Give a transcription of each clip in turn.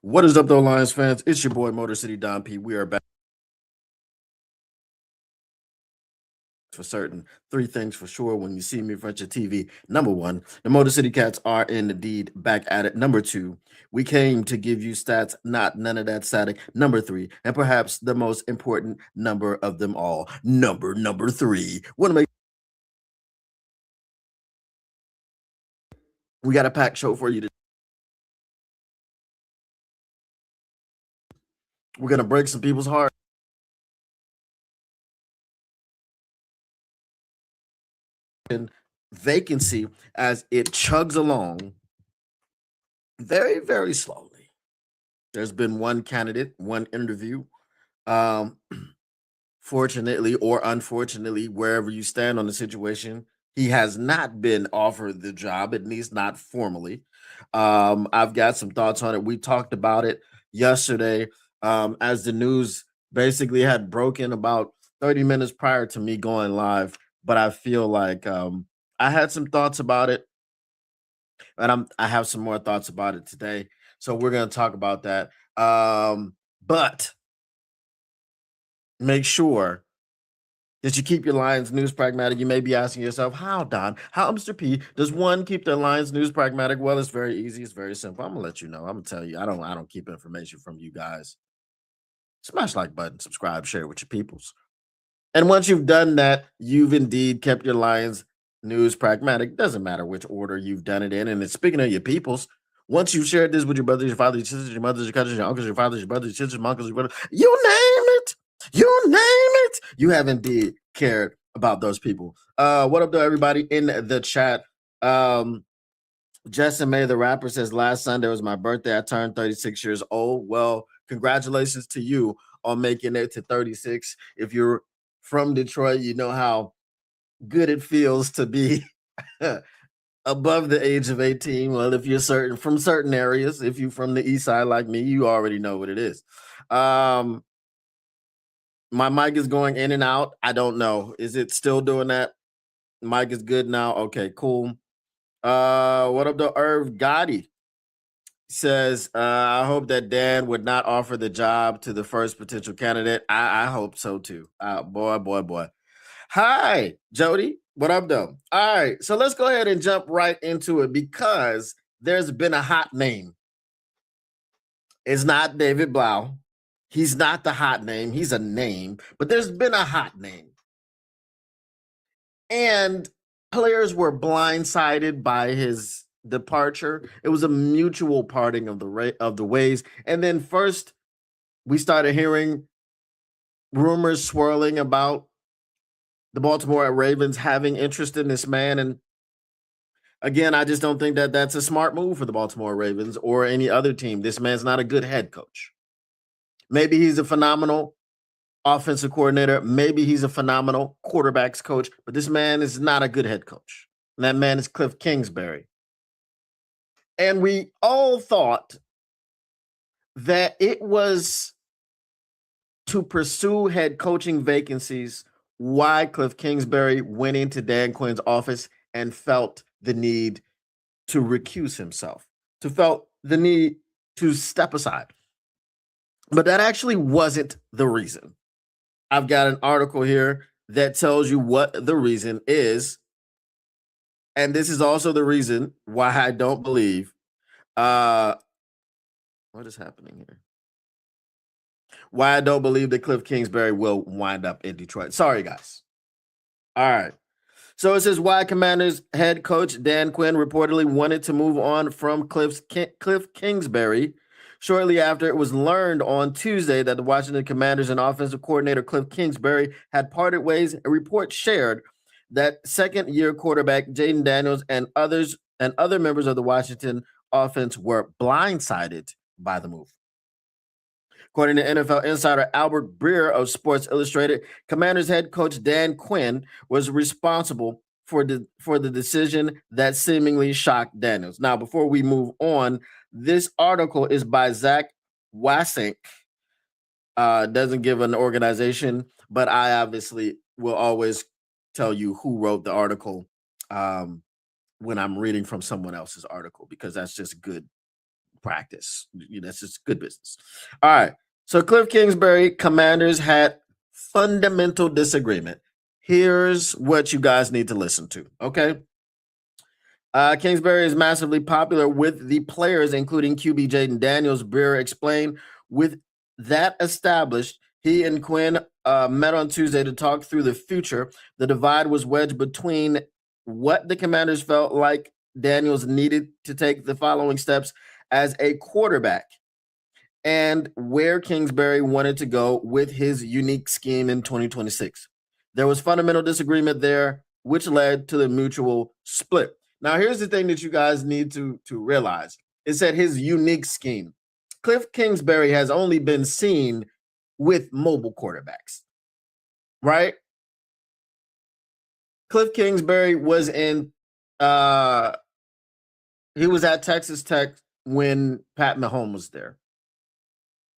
What is up, though, Lions fans? It's your boy, Motor City Don P. We are back for certain. Three things for sure when you see me in front of your TV. Number one, the Motor City Cats are indeed back at it. Number two, we came to give you stats, not none of that static. Number three, and perhaps the most important number of them all, number three. Want to make we got a packed show for you today. We're gonna break some people's hearts. Vacancy as it chugs along very, very slowly. There's been one candidate, one interview. Um, Fortunately or unfortunately, wherever you stand on the situation, he has not been offered the job, at least not formally. I've got some thoughts on it. We talked about it yesterday as the news basically had broken about 30 minutes prior to me going live. But I feel like I had some thoughts about it, and I have some more thoughts about it today. So we're going to talk about that. But make sure that you keep your Lions news pragmatic. You may be asking yourself, how, Don? How, Mr. P, does one keep their Lions news pragmatic? Well, it's very easy. It's very simple. I'm gonna let you know. I'm gonna tell you. I don't keep information from you guys. Smash like button, subscribe, share with your peoples. And once you've done that, you've indeed kept your Lions news pragmatic. Doesn't matter which order you've done it in. And it's speaking of your peoples. Once you've shared this with your brothers, your fathers, your sisters, your mothers, your cousins, your uncles, your fathers, your brothers, your sisters, your uncles, your brothers, you name it. You name it. You have indeed cared about those people. What up, though, everybody in the chat? Justin May, the rapper, says last Sunday was my birthday. I turned 36 years old. Well, congratulations to you on making it to 36. If you're from Detroit, you know how good it feels to be above the age of 18. Well, if you're from certain areas, if you're from the east side like me, you already know what it is. My mic is going in and out. I don't know. Is it still doing that? Mic is good now. Okay, cool. What up, the Irv Gotti says, I hope that Dan would not offer the job to the first potential candidate. I hope so too. Boy. Hi, Jody. What up, though? All right, so let's go ahead and jump right into it because there's been a hot name. It's not David Blau. He's not the hot name. He's a name, but there's been a hot name. And players were blindsided by his departure. It was a mutual parting of the ways. And then first, we started hearing rumors swirling about the Baltimore Ravens having interest in this man. And again, I just don't think that that's a smart move for the Baltimore Ravens or any other team. This man's not a good head coach. Maybe he's a phenomenal offensive coordinator. Maybe he's a phenomenal quarterbacks coach, but this man is not a good head coach. And that man is Cliff Kingsbury. And we all thought that it was to pursue head coaching vacancies why Cliff Kingsbury went into Dan Quinn's office and felt the need to recuse himself, to felt the need to step aside. But that actually wasn't the reason. I've got an article here that tells you what the reason is. And this is also the reason why I don't believe what is happening here. Why I don't believe that Cliff Kingsbury will wind up in Detroit. Sorry, guys. All right. So it says why Commanders head coach Dan Quinn reportedly wanted to move on from Cliff Kingsbury shortly after it was learned on Tuesday that the Washington Commanders and offensive coordinator Cliff Kingsbury had parted ways. A report shared that second-year quarterback Jaden Daniels and other members of the Washington offense were blindsided by the move. According to NFL insider Albert Breer of Sports Illustrated, Commanders head coach Dan Quinn was responsible for the decision that seemingly shocked Daniels. Now, before we move on, this article is by Zach Wasink. Doesn't give an organization, but I obviously will always tell you who wrote the article when I'm reading from someone else's article because that's just good practice. That's just good business. All right. So Cliff Kingsbury, Commanders had fundamental disagreement. Here's what you guys need to listen to. Okay. Kingsbury is massively popular with the players, including QB Jaden Daniels. Breer explained, with that established, he and Quinn met on Tuesday to talk through the future. The divide was wedged between what the Commanders felt like Daniels needed to take the following steps as a quarterback and where Kingsbury wanted to go with his unique scheme in 2026. There was fundamental disagreement there, which led to the mutual split. Now, here's the thing that you guys need to realize is that his unique scheme. Cliff Kingsbury has only been seen with mobile quarterbacks, right? Cliff Kingsbury was in he was at Texas Tech when Pat Mahomes was there.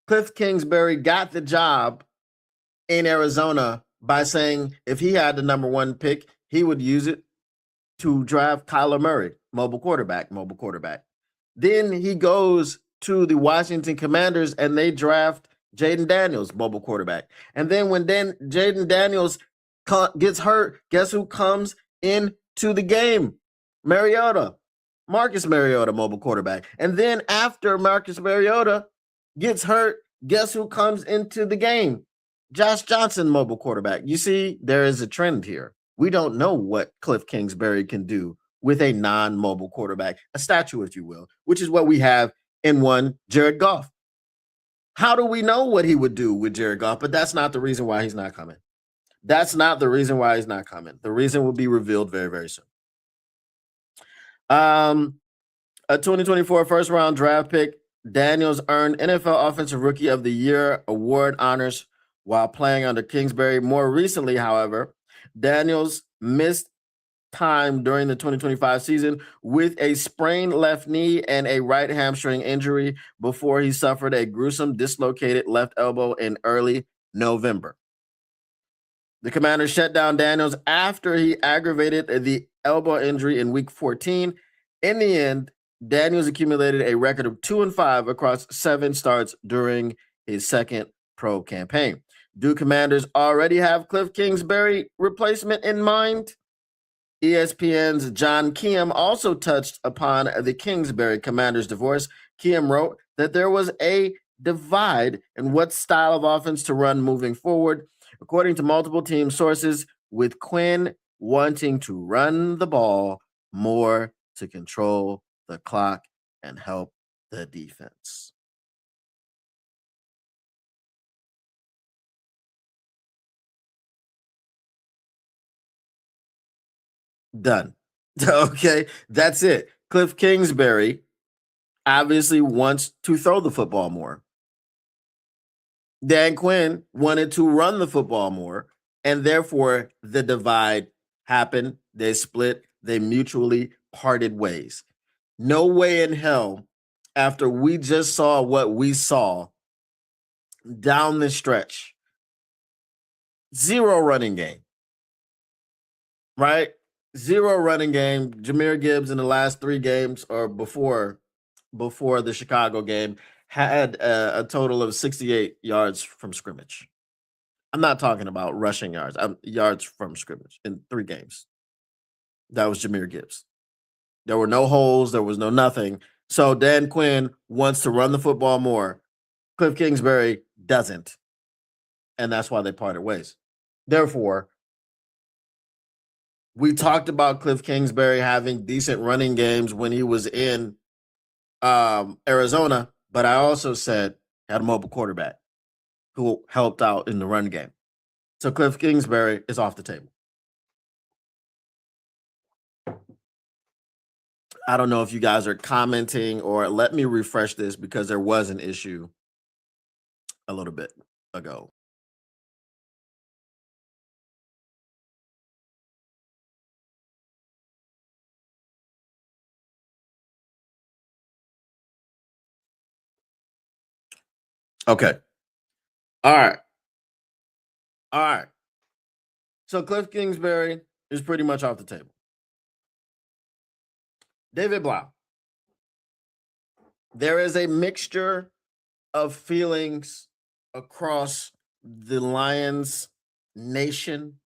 Cliff Kingsbury got the job in Arizona by saying if he had the number one pick, he would use it to draft Kyler Murray, mobile quarterback. Then he goes to the Washington Commanders and they draft Jaden Daniels, mobile quarterback. And then when Jaden Daniels gets hurt, guess who comes into the game? Marcus Mariota, mobile quarterback. And then after Marcus Mariota gets hurt, guess who comes into the game? Josh Johnson, mobile quarterback. You see, there is a trend here. We don't know what Cliff Kingsbury can do with a non-mobile quarterback, a statue, if you will, which is what we have in one Jared Goff. How do we know what he would do with Jared Goff? But that's not the reason why he's not coming. The reason will be revealed very, very soon. A 2024 first-round draft pick, Daniels earned NFL Offensive Rookie of the Year award honors while playing under Kingsbury. More recently, however, Daniels missed time during the 2025 season with a sprained left knee and a right hamstring injury before he suffered a gruesome dislocated left elbow in early November. The Commanders shut down Daniels after he aggravated the elbow injury in week 14. In the end, Daniels accumulated a record of 2-5 across 7 starts during his second pro campaign. Do Commanders already have Cliff Kingsbury replacement in mind? ESPN's John Kiem also touched upon the Kingsbury Commanders divorce. Kiem wrote that there was a divide in what style of offense to run moving forward, according to multiple team sources, with Quinn wanting to run the ball more to control the clock and help the defense. Done. Okay, that's it. Cliff Kingsbury obviously wants to throw the football more. Dan Quinn wanted to run the football more, and therefore the divide happened. They split. They mutually parted ways. No way in hell, after we just saw what we saw down the stretch, 0 running game, right? 0 running game. Jahmyr Gibbs in the last 3 games or before the Chicago game had a total of 68 yards from scrimmage. I'm not talking about rushing yards. Yards from scrimmage in 3 games. That was Jahmyr Gibbs. There were no holes. There was no nothing. So Dan Quinn wants to run the football more. Cliff Kingsbury doesn't. And that's why they parted ways. Therefore, we talked about Cliff Kingsbury having decent running games when he was in Arizona, but I also said had a mobile quarterback who helped out in the run game. So Cliff Kingsbury is off the table. I don't know if you guys are commenting or let me refresh this because there was an issue a little bit ago. Okay. All right. So Cliff Kingsbury is pretty much off the table. David Blau. There is a mixture of feelings across the Lions nation,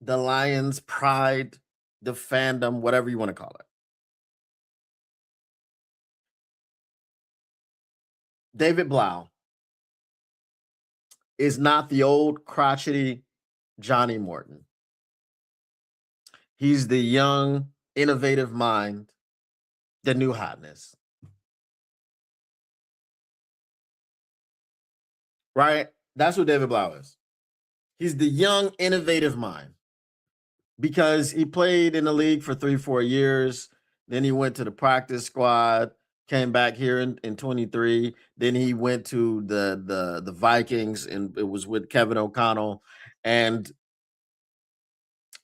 the Lions pride, the fandom, whatever you want to call it. David Blau is not the old crotchety Johnny Morton. He's the young, innovative mind, the new hotness. Right? That's what David Blau is. He's the young, innovative mind because he played in the league for 3-4 years. Then he went to the practice squad, came back here in 23. Then he went to the Vikings, and it was with Kevin O'Connell. And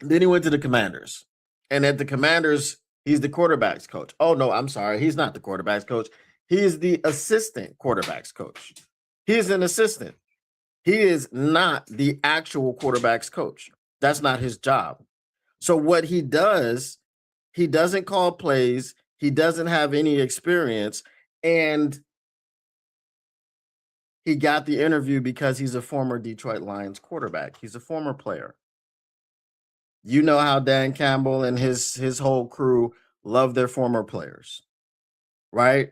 then he went to the Commanders. And at the Commanders, he's the quarterback's coach. Oh, no, I'm sorry. He's not the quarterback's coach. He is the assistant quarterback's coach. He is an assistant. He is not the actual quarterback's coach. That's not his job. So what he does, he doesn't call plays. He doesn't have any experience. And he got the interview because he's a former Detroit Lions quarterback. He's a former player. You know how Dan Campbell and his whole crew love their former players, right?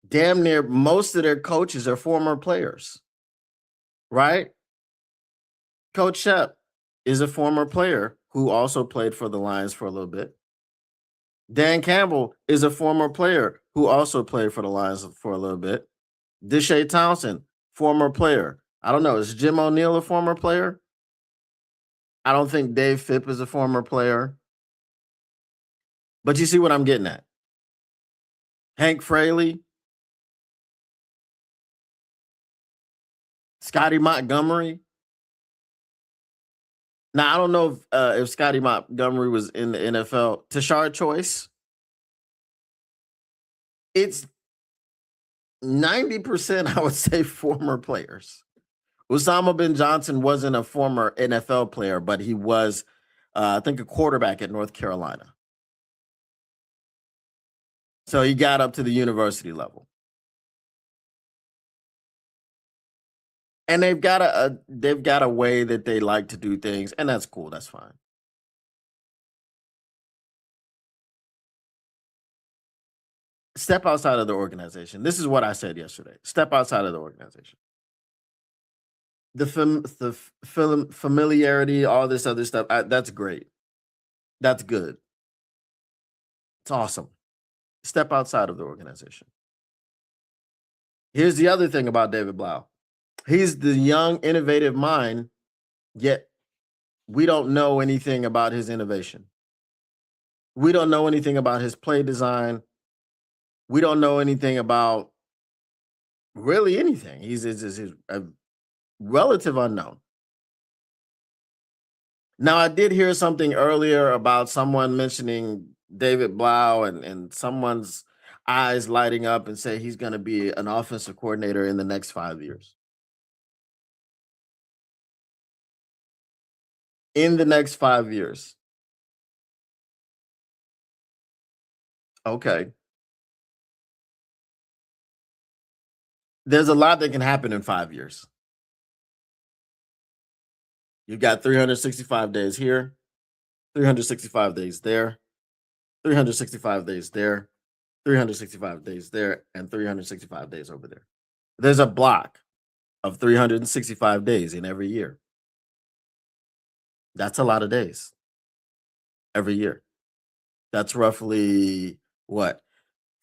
Damn near most of their coaches are former players, right? Coach Shep is a former player who also played for the Lions for a little bit. Dan Campbell is a former player who also played for the Lions for a little bit. Deshae Townsend, former player. I don't know. Is Jim O'Neill a former player? I don't think Dave Phipp is a former player. But you see what I'm getting at. Hank Fraley, Scotty Montgomery. Now, I don't know if Scotty Montgomery was in the NFL. Tashard Choice. It's 90%, I would say, former players. Osama bin Johnson wasn't a former NFL player, but he was, I think, a quarterback at North Carolina. So he got up to the university level. And they've got a way that they like to do things, and that's cool. That's fine. Step outside of the organization. This is what I said yesterday. Step outside of the organization. The familiarity, all this other stuff, that's great. That's good. It's awesome. Step outside of the organization. Here's the other thing about David Blau. He's the young, innovative mind, yet we don't know anything about his innovation. We don't know anything about his play design. We don't know anything about really anything. He's a relative unknown. Now, I did hear something earlier about someone mentioning David Blau and someone's eyes lighting up and say he's going to be an offensive coordinator in the next 5 years. In the next 5 years. Okay. There's a lot that can happen in 5 years. You've got 365 days here, 365 days there, 365 days there, 365 days there, and 365 days over there. There's a block of 365 days in every year. That's a lot of days every year. That's roughly what?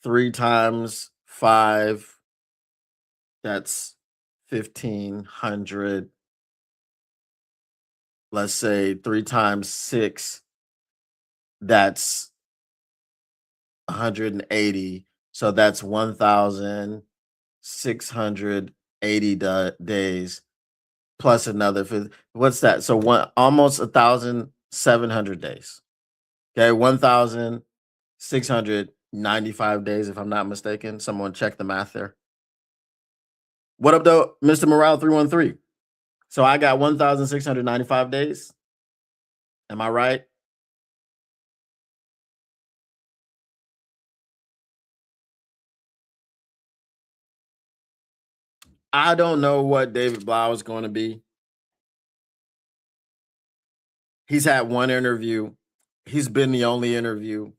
3 times 5. That's 1,500. Let's say 3 times 6. That's 180. So that's 1,680 days plus another. What's that? So almost 1,700 days. Okay, 1,695 days, if I'm not mistaken. Someone check the math there. What up, though, Mr. Morale 313? So I got 1,695 days. Am I right? I don't know what David Blau is going to be. He's had one interview. He's been the only interview.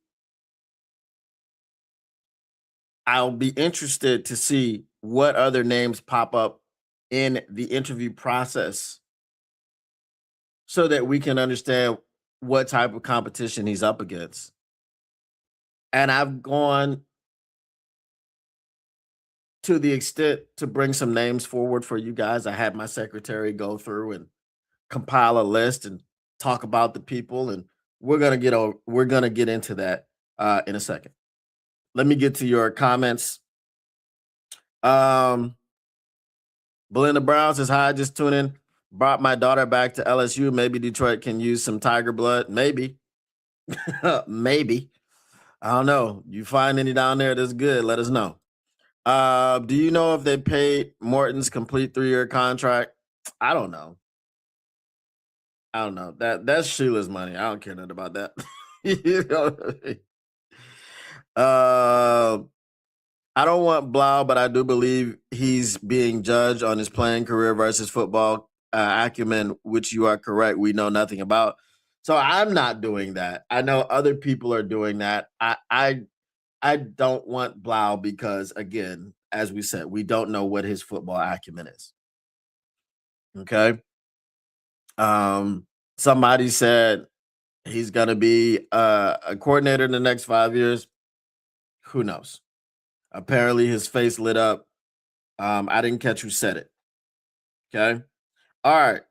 I'll be interested to see what other names pop up in the interview process so that we can understand what type of competition he's up against. And I've gone to the extent to bring some names forward for you guys. I had my secretary go through and compile a list and talk about the people, and we're gonna get into that in a second. Let me get to your comments. Belinda Brown says, "Hi, just tune in. Brought my daughter back to LSU. Maybe Detroit can use some Tiger blood. Maybe, maybe. I don't know. You find any down there that's good? Let us know. Do you know if they paid Morton's complete 3-year contract? I don't know. I don't know. That's Sheila's money. I don't care nothing about that. You know what I mean? I don't want Blau, but I do believe he's being judged on his playing career versus football acumen, which you are correct. We know nothing about. So I'm not doing that. I know other people are doing that. I don't want Blau because, again, as we said, we don't know what his football acumen is. Okay. Somebody said he's going to be a coordinator in the next 5 years. Who knows? Apparently, his face lit up. I didn't catch who said it. Okay. All right.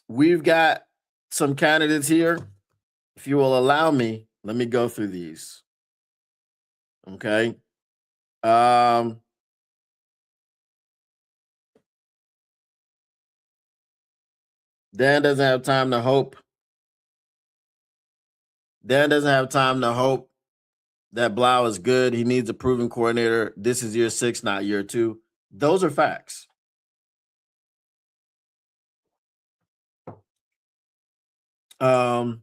We've got some candidates here. If you will allow me, let me go through these. Okay. Dan doesn't have time to hope. Dan doesn't have time to hope that Blau is good. He needs a proven coordinator. This is year 6, not year 2. Those are facts. And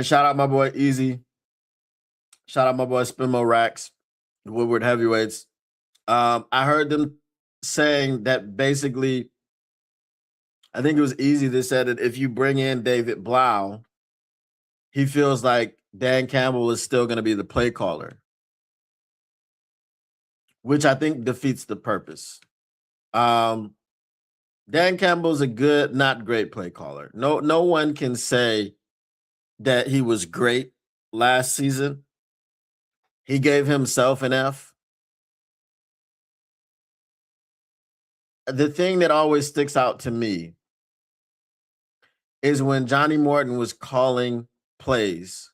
shout out my boy Easy. Shout out my boy Spinmo Racks, Woodward Heavyweights. I heard them saying that basically, I think it was Easy that said that if you bring in David Blau, he feels like Dan Campbell is still going to be the play caller, which I think defeats the purpose. Dan Campbell's a good, not great play caller. No one can say that he was great last season. He gave himself an F. The thing that always sticks out to me is when Johnny Morton was calling plays,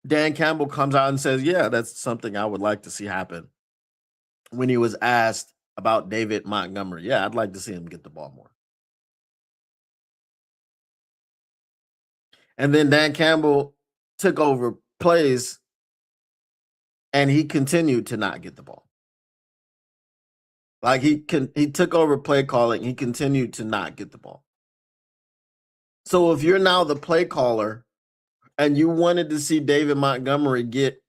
Dan Campbell comes out and says, yeah, that's something I would like to see happen. When he was asked about David Montgomery, yeah, I'd like to see him get the ball more. And then Dan Campbell took over plays and he continued to not get the ball. Like he took over play calling, he continued to not get the ball. So if you're now the play caller and you wanted to see David Montgomery get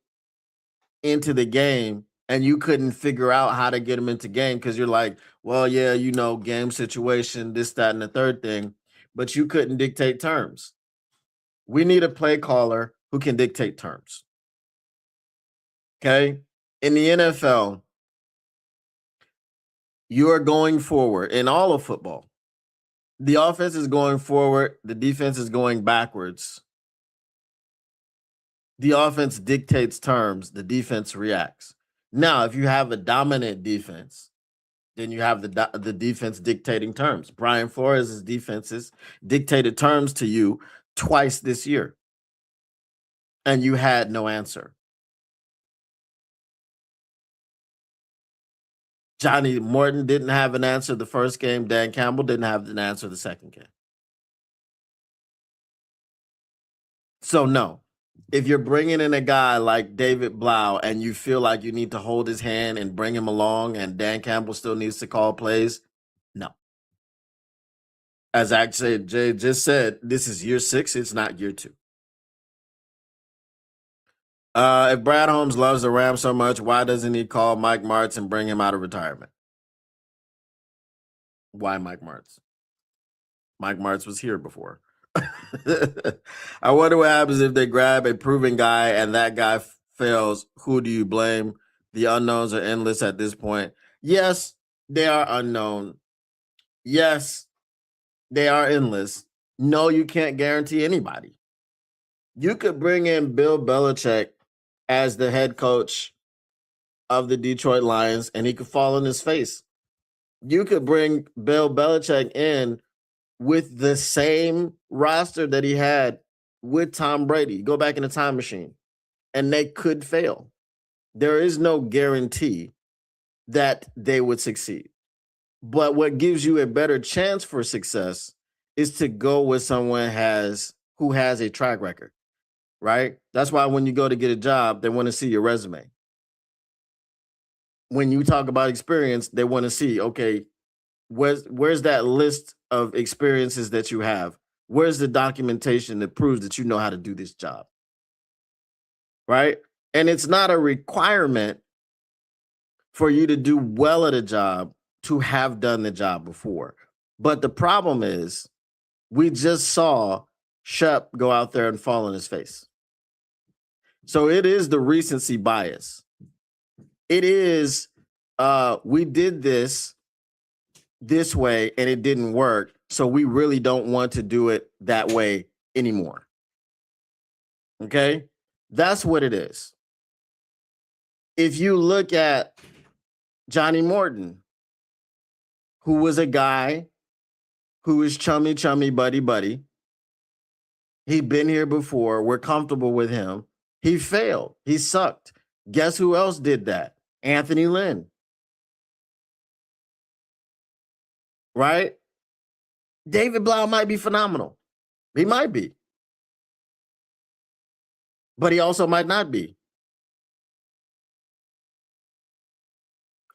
into the game and you couldn't figure out how to get him into game because you're like, well, yeah, you know, game situation, this, that, and the third thing, but you couldn't dictate terms. We need a play caller who can dictate terms. Okay? In the NFL, you are going forward in all of football. The offense is going forward, the defense is going backwards. The offense dictates terms, the defense reacts. Now, if you have a dominant defense, then you have the defense dictating terms. Brian Flores' defenses dictated terms to you twice this year, and you had no answer. Johnny Morton didn't have an answer the first game. Dan Campbell didn't have an answer the second game. So, no. If you're bringing in a guy like David Blau and you feel like you need to hold his hand and bring him along and Dan Campbell still needs to call plays, no. As Jay just said, this is year 6. It's not year 2. If Brad Holmes loves the Rams so much, why doesn't he call Mike Martz and bring him out of retirement? Why Mike Martz? Mike Martz was here before. I wonder what happens if they grab a proven guy and that guy fails. Who do you blame? The unknowns are endless at this point. Yes, they are unknown. Yes, they are endless. No, you can't guarantee anybody. You could bring in Bill Belichick as the head coach of the Detroit Lions and he could fall on his face. You could bring Bill Belichick in with the same roster that he had with Tom Brady. Go back in the time machine and they could fail. There is no guarantee that they would succeed. But what gives you a better chance for success is to go with someone who has a track record, right? That's why when you go to get a job, they want to see your resume. When you talk about experience, they want to see, okay, where's that list of experiences that you have? Where's the documentation that proves that you know how to do this job? Right? And it's not a requirement for you to do well at a job to have done the job before. But the problem is, we just saw Shep go out there and fall on his face. So it is the recency bias. It is, we did this way and it didn't work. So we really don't want to do it that way anymore. Okay? That's what it is. If you look at Johnny Morton, who was a guy who is chummy, buddy. He'd been here before. We're comfortable with him. He failed. He sucked. Guess who else did that? Anthony Lynn. Right? David Blau might be phenomenal. He might be. But he also might not be.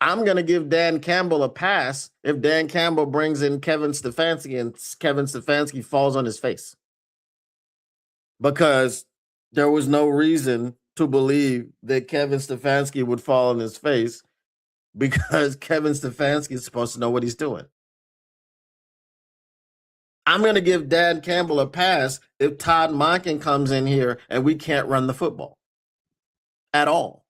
I'm going to give Dan Campbell a pass if Dan Campbell brings in Kevin Stefanski and Kevin Stefanski falls on his face. Because there was no reason to believe that Kevin Stefanski would fall on his face because Kevin Stefanski is supposed to know what he's doing. I'm going to give Dan Campbell a pass if Todd Monken comes in here and we can't run the football at all.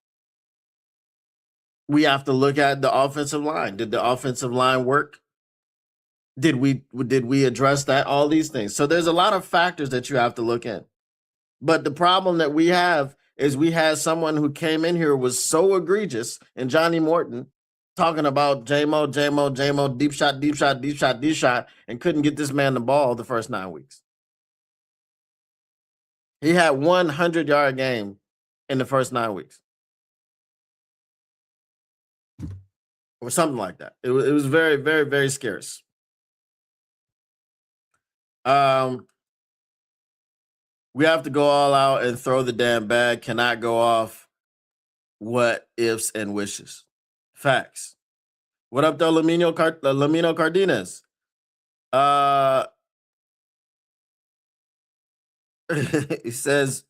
We have to look at the offensive line. Did the offensive line work? Did we address that? All these things. So there's a lot of factors that you have to look at. But the problem that we have is we had someone who came in here was so egregious, and Johnny Morton talking about J-Mo, deep shot, and couldn't get this man the ball the first 9 weeks. He had 100-yard game in the first 9 weeks. Or something like that. It was very, very, very scarce. We have to go all out and throw the damn bag. Cannot go off what ifs and wishes. Facts. What up, though, Lamino Cardenas? He says,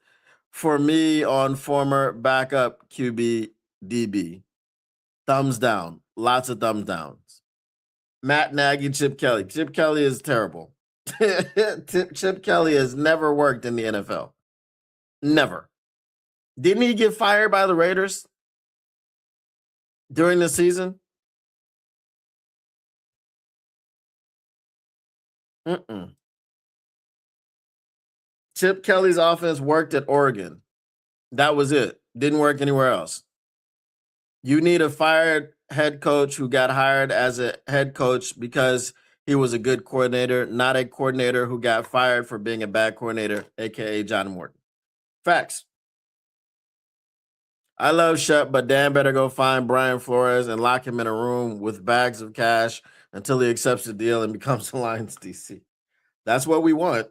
for me on former backup QB DB, thumbs down. Lots of thumbs downs. Matt Nagy, Chip Kelly. Chip Kelly is terrible. Chip Kelly has never worked in the NFL. Never. Didn't he get fired by the Raiders during the season? Chip Kelly's offense worked at Oregon. That was it. Didn't work anywhere else. You need a fired head coach who got hired as a head coach because he was a good coordinator, not a coordinator who got fired for being a bad coordinator, a.k.a. John Morton. Facts. I love Shep, but Dan better go find Brian Flores and lock him in a room with bags of cash until he accepts the deal and becomes the Lions DC. That's what we want.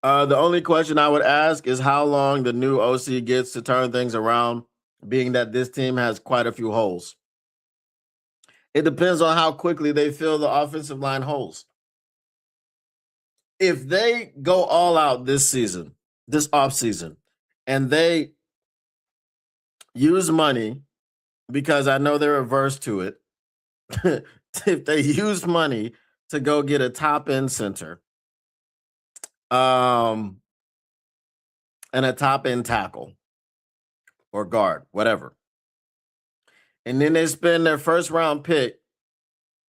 The only question I would ask is how long the new OC gets to turn things around, being that this team has quite a few holes. It depends on how quickly they fill the offensive line holes. if they go all out this season, this off season, and they use money, because I know they're averse to it, if they use money to go get a top end center, and a top end tackle or guard, whatever, and then they spend their first round pick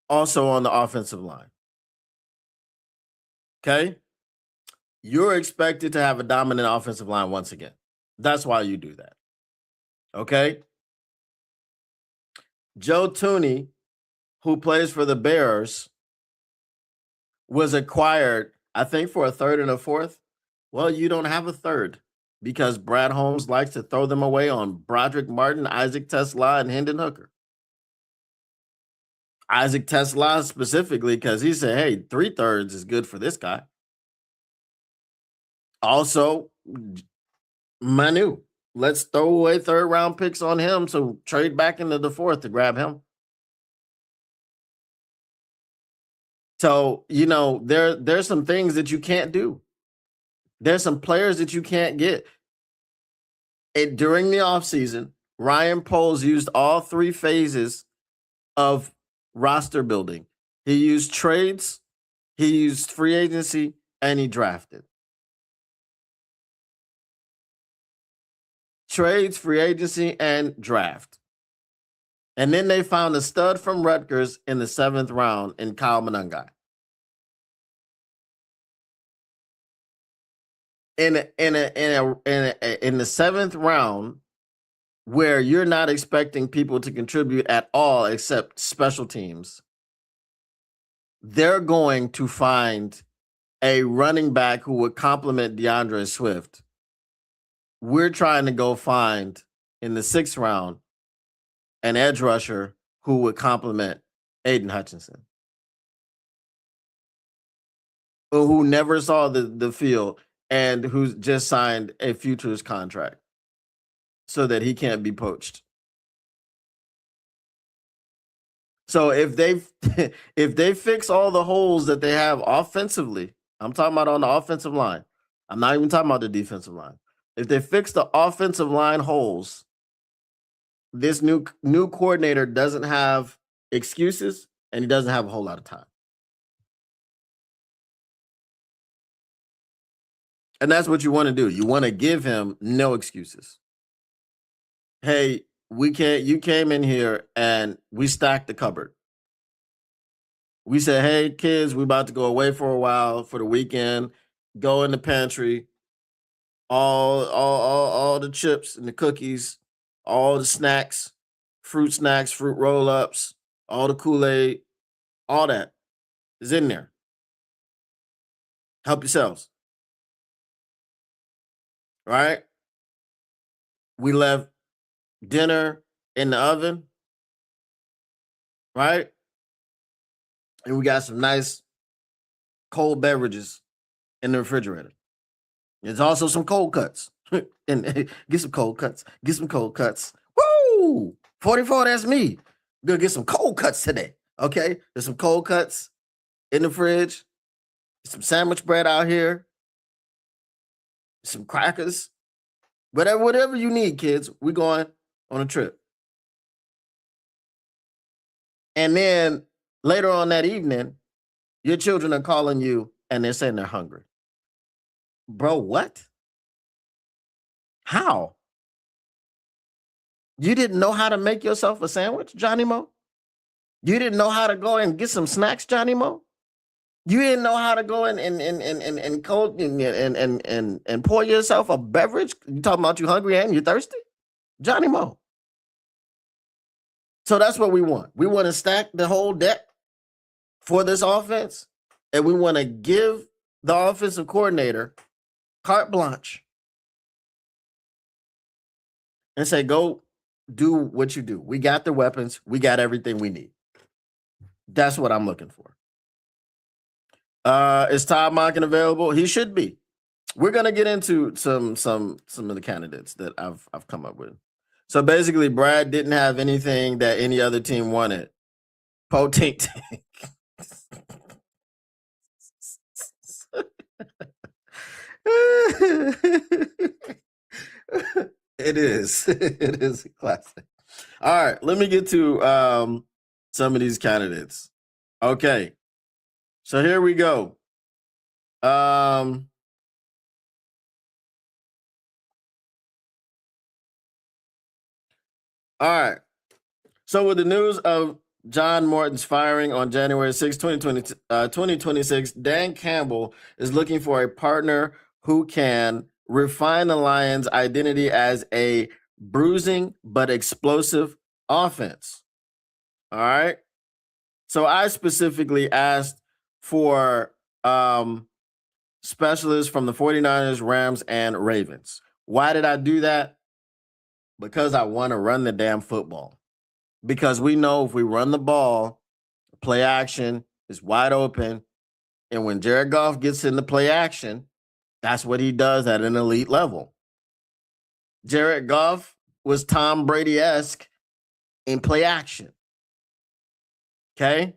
also on the offensive line, okay, you're expected to have a dominant offensive line once again. That's why you do that. Okay. Joe Thuney, who plays for the Bears, was acquired, I think, for a third and a fourth. Well, you don't have a third because Brad Holmes likes to throw them away on Broderick Martin, Isaac TeSlaa, and Hendon Hooker. Isaac TeSlaa specifically because he said, hey, 3/3 is good for this guy. Also, Manu, let's throw away third round picks on him, so trade back into the fourth to grab him. So, there's some things that you can't do. There's some players that you can't get. During the offseason, Ryan Poles used all three phases of roster building. He used trades, he used free agency, and he drafted. Trades, free agency, and draft. And then they found a stud from Rutgers in the 7th round in Kyle Monangai. In the 7th round, where you're not expecting people to contribute at all except special teams, they're going to find a running back who would complement DeAndre Swift. We're trying to go find in the 6th round an edge rusher who would complement Aiden Hutchinson, who never saw the field and who's just signed a futures contract so that he can't be poached. So if they fix all the holes that they have offensively, I'm talking about on the offensive line. I'm not even talking about the defensive line. If they fix the offensive line holes, this new coordinator doesn't have excuses and he doesn't have a whole lot of time. And that's what you want to do. You want to give him no excuses. Hey, you came in here and we stacked the cupboard. We said, hey, kids, we about to go away for a while for the weekend. Go in the pantry. All the chips and the cookies, all the snacks, fruit roll-ups, all the Kool-Aid, all that is in there. Help yourselves. Right? We left dinner in the oven. Right? And we got some nice cold beverages in the refrigerator. There's also some cold cuts. And get some cold cuts. Get some cold cuts. Woo! 44, that's me. Gonna get some cold cuts today. Okay? There's some cold cuts in the fridge. Some sandwich bread out here. Some crackers. Whatever you need, kids. We're going on a trip. And then later on that evening, your children are calling you and they're saying they're hungry. Bro, what? How? You didn't know how to make yourself a sandwich, Johnny Mo? You didn't know how to go and get some snacks, Johnny Mo? You didn't know how to go and cold and pour yourself a beverage? You talking about you hungry and you thirsty? Johnny Mo. So that's what we want. We want to stack the whole deck for this offense, and we want to give the offensive coordinator carte blanche and say, go do what you do. We got the weapons. We got everything we need. That's what I'm looking for. Is Todd Monken available? He should be. We're gonna get into some of the candidates that I've come up with. So basically, Brad didn't have anything that any other team wanted. Potink. It is. It is a classic. All right, let me get to some of these candidates. Okay, so here we go. All right. So with the news of John Morton's firing on January 6, 2026, Dan Campbell is looking for a partner who can refine the Lions' identity as a bruising but explosive offense. All right. So I specifically asked for specialists from the 49ers, Rams, and Ravens. Why did I do that? Because I want to run the damn football. Because we know if we run the ball, play action is wide open. And when Jared Goff gets into play action, that's what he does at an elite level. Jared Goff was Tom Brady-esque in play action. Okay?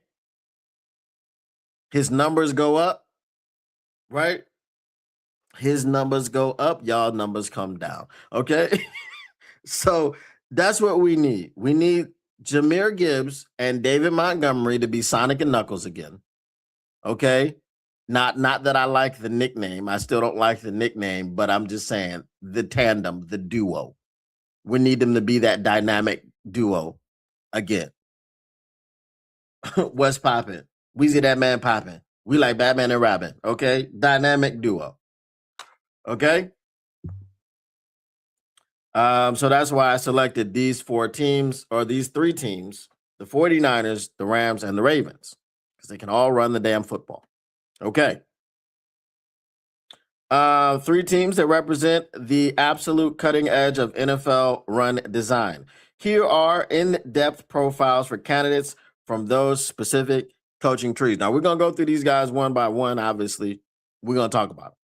His numbers go up, right? His numbers go up, y'all numbers come down. Okay? So that's what we need. We need Jahmyr Gibbs and David Montgomery to be Sonic and Knuckles again. Okay? Not that I like the nickname. I still don't like the nickname, but I'm just saying the tandem, the duo. We need them to be that dynamic duo again. What's popping? We see that man popping. We like Batman and Robin. Okay? Dynamic duo. Okay? So that's why I selected these four teams, or these three teams, the 49ers, the Rams, and the Ravens, because they can all run the damn football. Okay. Three teams that represent the absolute cutting edge of NFL run design. Here are in-depth profiles for candidates from those specific coaching trees. Now, we're going to go through these guys one by one, obviously. We're going to talk about it.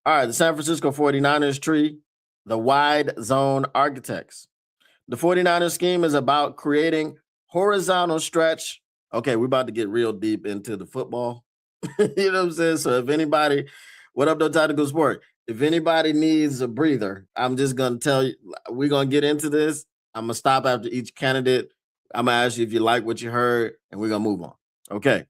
All right, the San Francisco 49ers tree, the wide zone architects. The 49ers scheme is about creating horizontal stretch. Okay, we're about to get real deep into the football. You know what I'm saying? So if anybody, what up, though, Tactical Sport? If anybody needs a breather, I'm just going to tell you, we're going to get into this. I'm going to stop after each candidate. I'm going to ask you if you like what you heard, and we're going to move on. Okay.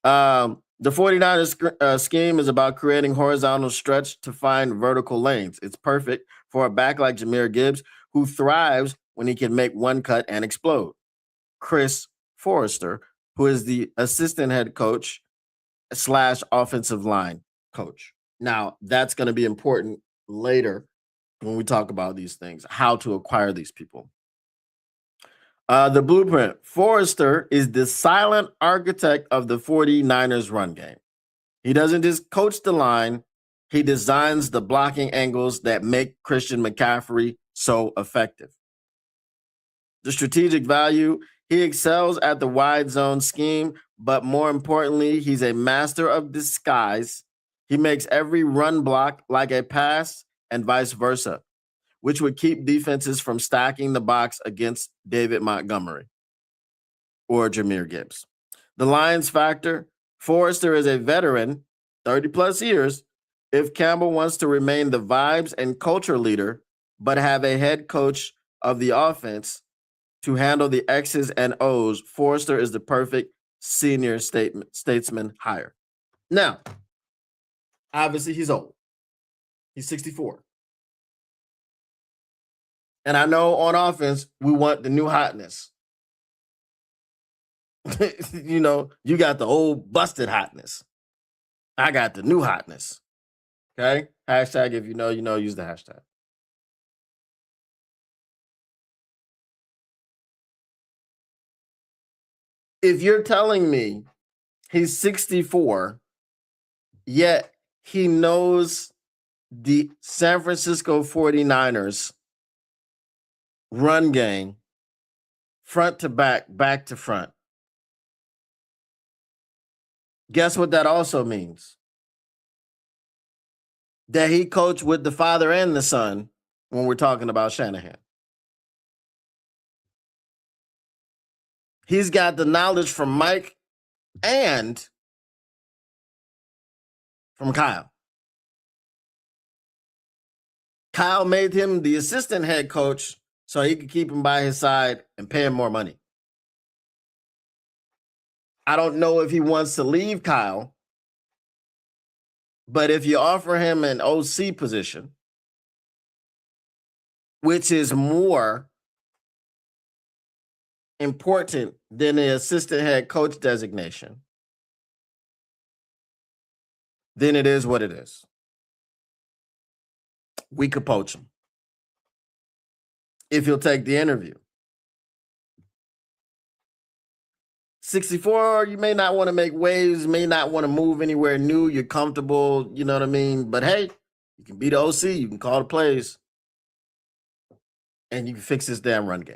The 49ers scheme is about creating horizontal stretch to find vertical lanes. It's perfect for a back like Jahmyr Gibbs, who thrives when he can make one cut and explode. Chris Forrester, who is the assistant head coach / offensive line coach. Now, that's going to be important later when we talk about these things, how to acquire these people. The blueprint. Forrester is the silent architect of the 49ers run game. He doesn't just coach the line, he designs the blocking angles that make Christian McCaffrey so effective. The strategic value, he excels at the wide zone scheme, but more importantly, he's a master of disguise. He makes every run block like a pass and vice versa, which would keep defenses from stacking the box against David Montgomery or Jahmyr Gibbs. The Lions factor, Forrester is a veteran, 30 plus years. If Campbell wants to remain the vibes and culture leader, but have a head coach of the offense to handle the X's and O's, Forrester is the perfect senior statesman hire. Now, obviously he's old. He's 64. And I know on offense, we want the new hotness. You know, you got the old busted hotness. I got the new hotness. Okay? Hashtag if you know, use the hashtag. If you're telling me he's 64, yet he knows the San Francisco 49ers run game front to back, back to front. Guess what that also means? That he coached with the father and the son when we're talking about Shanahan. He's got the knowledge from Mike and from Kyle. Kyle made him the assistant head coach so he could keep him by his side and pay him more money. I don't know if he wants to leave Kyle, but if you offer him an OC position, which is more important than the assistant head coach designation, then it is what it is. We could poach him if he'll take the interview. 64, you may not want to make waves, may not want to move anywhere new. You're comfortable, you know what I mean? But hey, you can be the OC, you can call the plays, and you can fix this damn run game.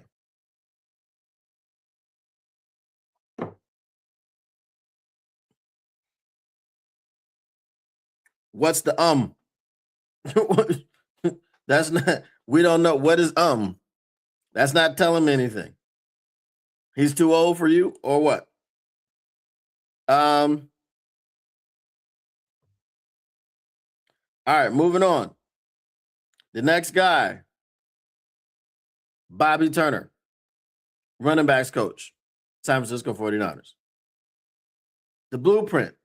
What's the That's not, we don't know. What is That's not telling me anything. He's too old for you or what? All right, moving on. The next guy, Bobby Turner, running backs coach, San Francisco 49ers. The blueprint.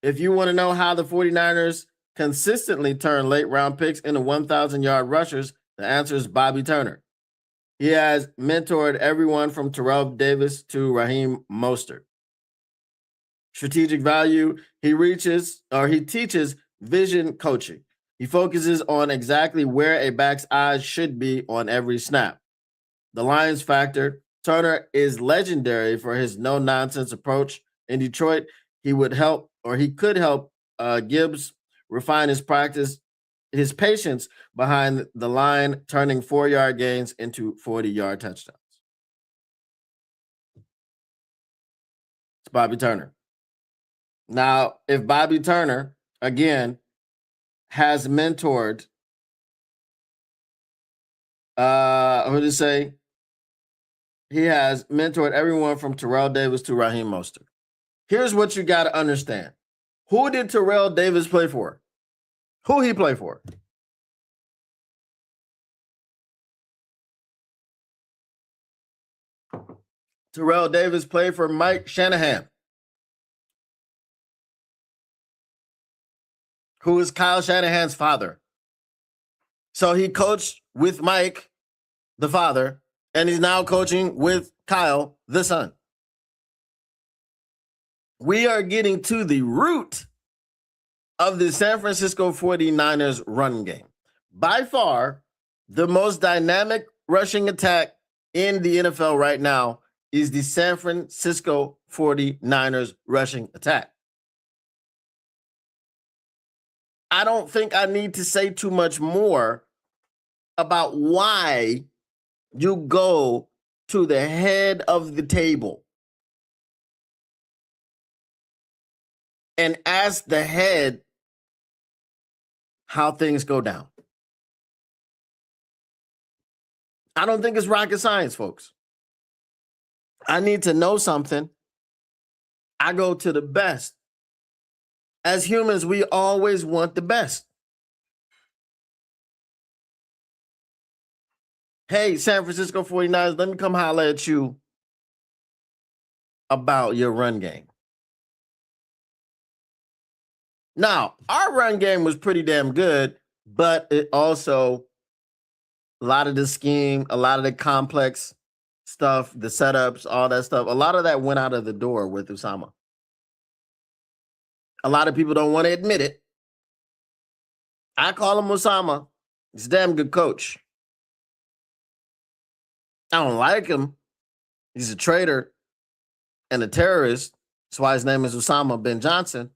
If you want to know how the 49ers consistently turn late round picks into 1,000-yard rushers, the answer is Bobby Turner. He has mentored everyone from Terrell Davis to Raheem Mostert. Strategic value, he teaches vision coaching. He focuses on exactly where a back's eyes should be on every snap. The Lions factor, Turner is legendary for his no-nonsense approach. In Detroit, he could help Gibbs refine his practice, his patience behind the line, turning 4-yard gains into 40-yard touchdowns. It's Bobby Turner. Now, if Bobby Turner, again, has mentored, who to say? He has mentored everyone from Terrell Davis to Raheem Mostert. Here's what you got to understand. Who did Terrell Davis play for? Who he play for? Terrell Davis played for Mike Shanahan, who is Kyle Shanahan's father. So he coached with Mike, the father, and he's now coaching with Kyle, the son. We are getting to the root of the San Francisco 49ers run game. By far, the most dynamic rushing attack in the NFL right now is the San Francisco 49ers rushing attack. I don't think I need to say too much more about why you go to the head of the table and ask the head how things go down. I don't think it's rocket science, folks. I need to know something. I go to the best. As humans, we always want the best. Hey, San Francisco 49ers, let me come holler at you about your run game. Now, our run game was pretty damn good, but it also, a lot of the scheme, a lot of the complex stuff, the setups, all that stuff, a lot of that went out of the door with Usama. A lot of people don't want to admit it. I call him Usama. He's a damn good coach. I don't like him. He's a traitor and a terrorist. That's why his name is Usama bin Johnson.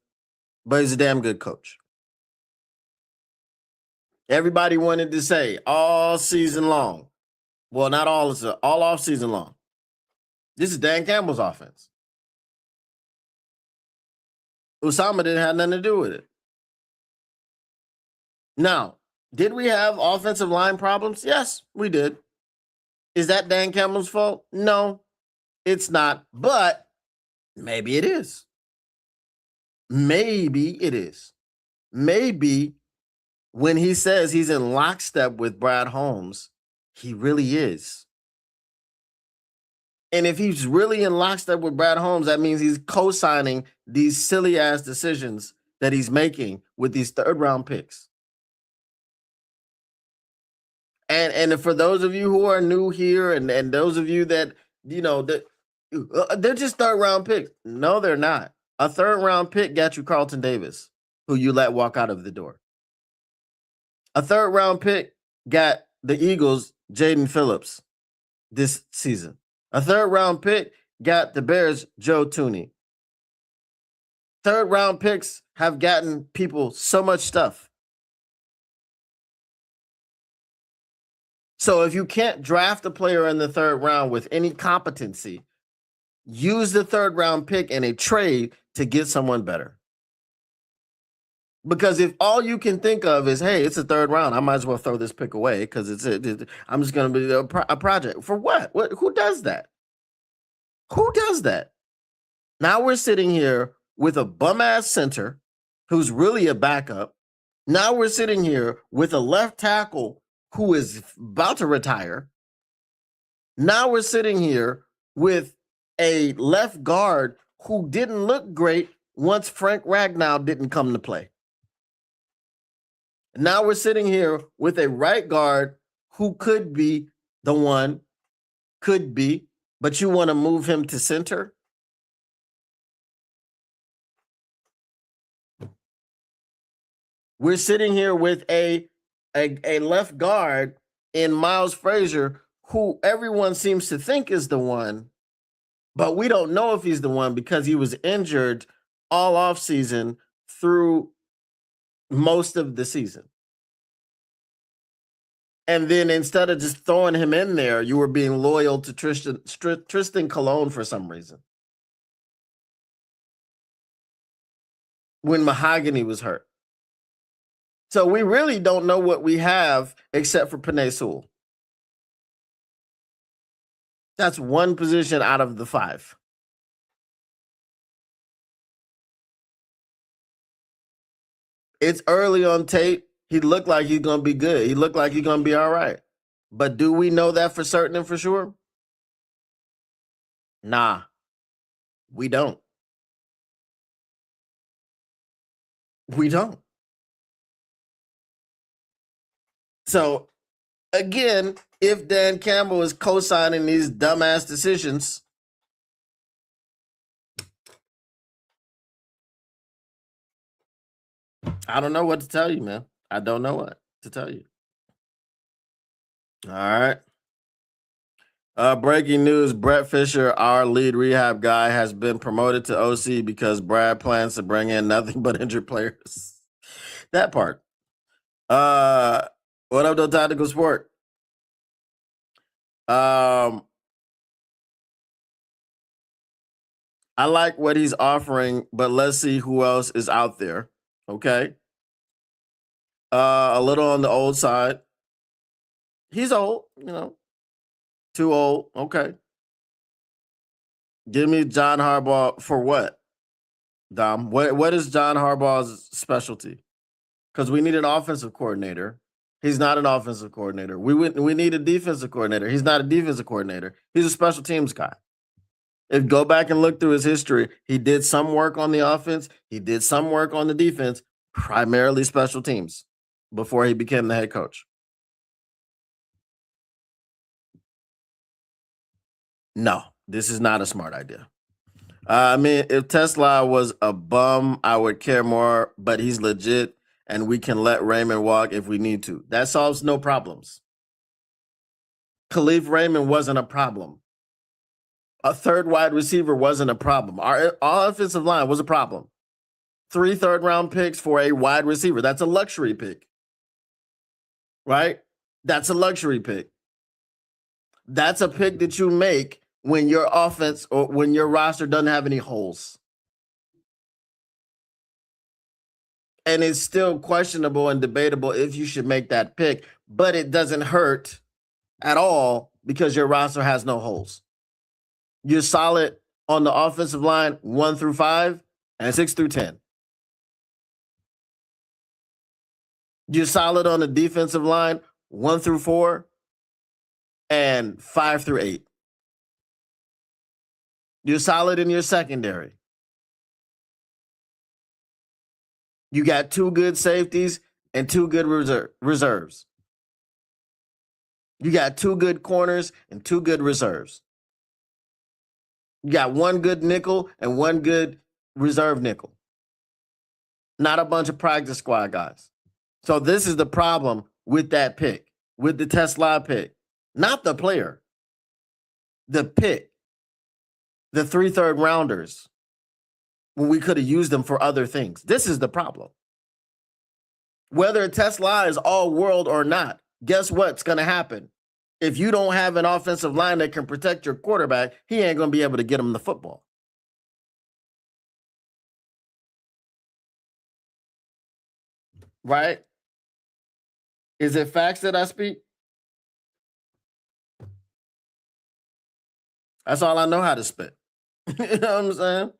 But he's a damn good coach. Everybody wanted to say all season long. Well, not all off season long. This is Dan Campbell's offense. Usama didn't have nothing to do with it. Now, did we have offensive line problems? Yes, we did. Is that Dan Campbell's fault? No, it's not. But maybe it is. Maybe it is. maybe when he says he's in lockstep with Brad Holmes, he really is. And if he's really in lockstep with Brad Holmes, that means he's co-signing these silly ass decisions that he's making with these third round picks. And for those of you who are new here, and those of you that that they're just third round picks. No, they're not. A third round pick got you Carlton Davis, who you let walk out of the door. A third round pick got the Eagles Jaden Phillips this season. A third round pick got the Bears Joe Thuney. Third round picks have gotten people so much stuff. So if you can't draft a player in the third round with any competency, use the third round pick in a trade to get someone better. Because if all you can think of is, hey, it's a third round, I might as well throw this pick away because I'm just going to be a project. For what? Who does that? Who does that? Now we're sitting here with a bum ass center who's really a backup. Now we're sitting here with a left tackle who is about to retire. Now we're sitting here with a left guard who didn't look great once Frank Ragnow didn't come to play. Now we're sitting here with a right guard who could be the one, but you want to move him to center? We're sitting here with a left guard in Miles Frazier, who everyone seems to think is the one, but we don't know if he's the one because he was injured all offseason through most of the season. And then instead of just throwing him in there, you were being loyal to Tristan Colon for some reason. When Mahogany was hurt. So we really don't know what we have except for Penei Sewell. That's one position out of the 5. It's early on tape. He looked like he's going to be good. He looked like he's going to be all right. But do we know that for certain and for sure? Nah, we don't. We don't. So, again, if Dan Campbell is co-signing these dumbass decisions, I don't know what to tell you, man. I don't know what to tell you. All right. Breaking news: Brett Fisher, our lead rehab guy, has been promoted to OC because Brad plans to bring in nothing but injured players. That part. What up, though, Tactical Sport? I like what he's offering, but let's see who else is out there. Okay. A little on the old side. He's old, too old. Okay. Give me John Harbaugh for what, Dom? What is John Harbaugh's specialty? Because we need an offensive coordinator. He's not an offensive coordinator. We need a defensive coordinator. He's not a defensive coordinator. He's a special teams guy. If go back and look through his history, he did some work on the offense. He did some work on the defense, primarily special teams, before he became the head coach. No, this is not a smart idea. I mean, if Tesla was a bum, I would care more, but he's legit, and we can let Raymond walk if we need to. That solves no problems. Khalif Raymond wasn't a problem. A third wide receiver wasn't a problem. Our offensive line was a problem. 3 third-round picks for a wide receiver. That's a luxury pick. Right? That's a luxury pick. That's a pick that you make when your offense or when your roster doesn't have any holes. And it's still questionable and debatable if you should make that pick, but it doesn't hurt at all because your roster has no holes. You're solid on the offensive line 1 through 5 and 6 through 10. You're solid on the defensive line, 1 through 4, and 5 through 8. You're solid in your secondary. You got 2 good safeties and 2 good reserves. You got 2 good corners and 2 good reserves. You got 1 good nickel and 1 good reserve nickel. Not a bunch of practice squad guys. So this is the problem with that pick, with the TeSlaa pick. Not the player, the pick, the 3 third rounders, when we could have used them for other things. This is the problem. Whether TeSlaa is all world or not, guess what's going to happen? If you don't have an offensive line that can protect your quarterback, he ain't going to be able to get him the football. Right? Is it facts that I speak? That's all I know how to spit. You know what I'm saying?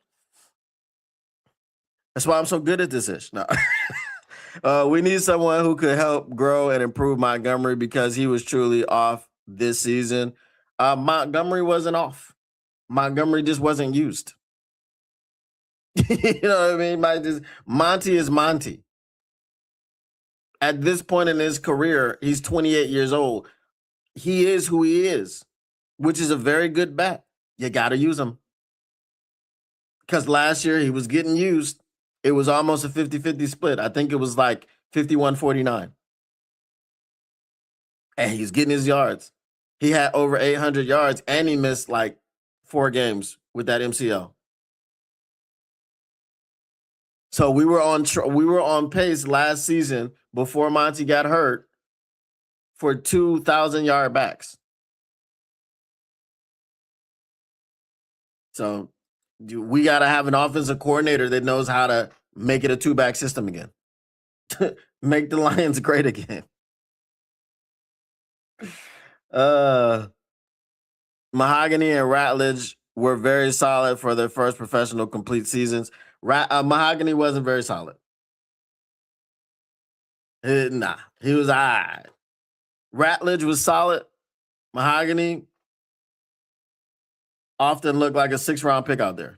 That's why I'm so good at this ish. No. We need someone who could help grow and improve Montgomery because he was truly off this season. Montgomery wasn't off. Montgomery just wasn't used. You know what I mean? Monty is Monty. At this point in his career, he's 28 years old. He is who he is, which is a very good bet. You got to use him. Because last year he was getting used. It was almost a 50-50 split. I think it was like 51-49. And he's getting his yards. He had over 800 yards, and he missed like 4 games with that MCL. So we were on pace last season before Monty got hurt for 2,000-yard backs. So we got to have an offensive coordinator that knows how to make it a 2-back system again. Make the Lions great again. Mahogany and Ratledge were very solid for their first professional complete seasons. Mahogany wasn't very solid. Nah, he was all right. Ratledge was solid. Mahogany often looked like a 6th-round pick out there.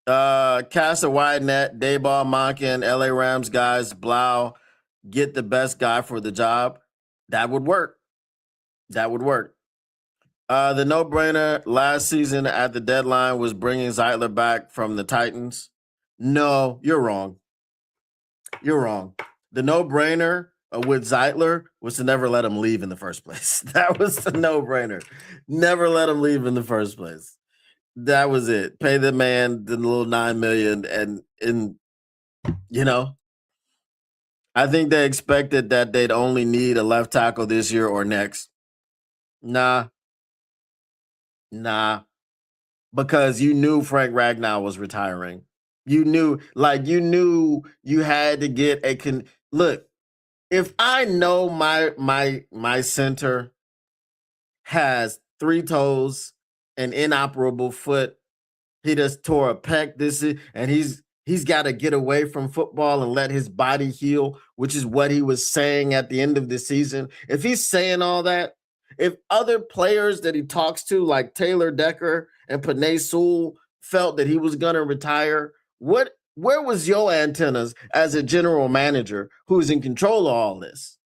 Cast a wide net, Dayball, Monken, LA Rams guys, Blau, get the best guy for the job. That would work. That would work. The no-brainer last season at the deadline was bringing Zeitler back from the Titans. No, you're wrong. You're wrong. The no-brainer with Zeitler was to never let him leave in the first place. That was the no-brainer. Never let him leave in the first place. That was it. Pay the man the little $9 million, and you know, I think they expected that they'd only need a left tackle this year or next. Nah, because you knew Frank Ragnow was retiring. You knew you had to get look. If I know my center has 3 toes, an inoperable foot, he just tore a pec and he's got to get away from football and let his body heal, which is what he was saying at the end of the season. If he's saying all that, if other players that he talks to, like Taylor Decker and Penei Sewell, felt that he was going to retire, where was your antennas as a general manager who's in control of all this?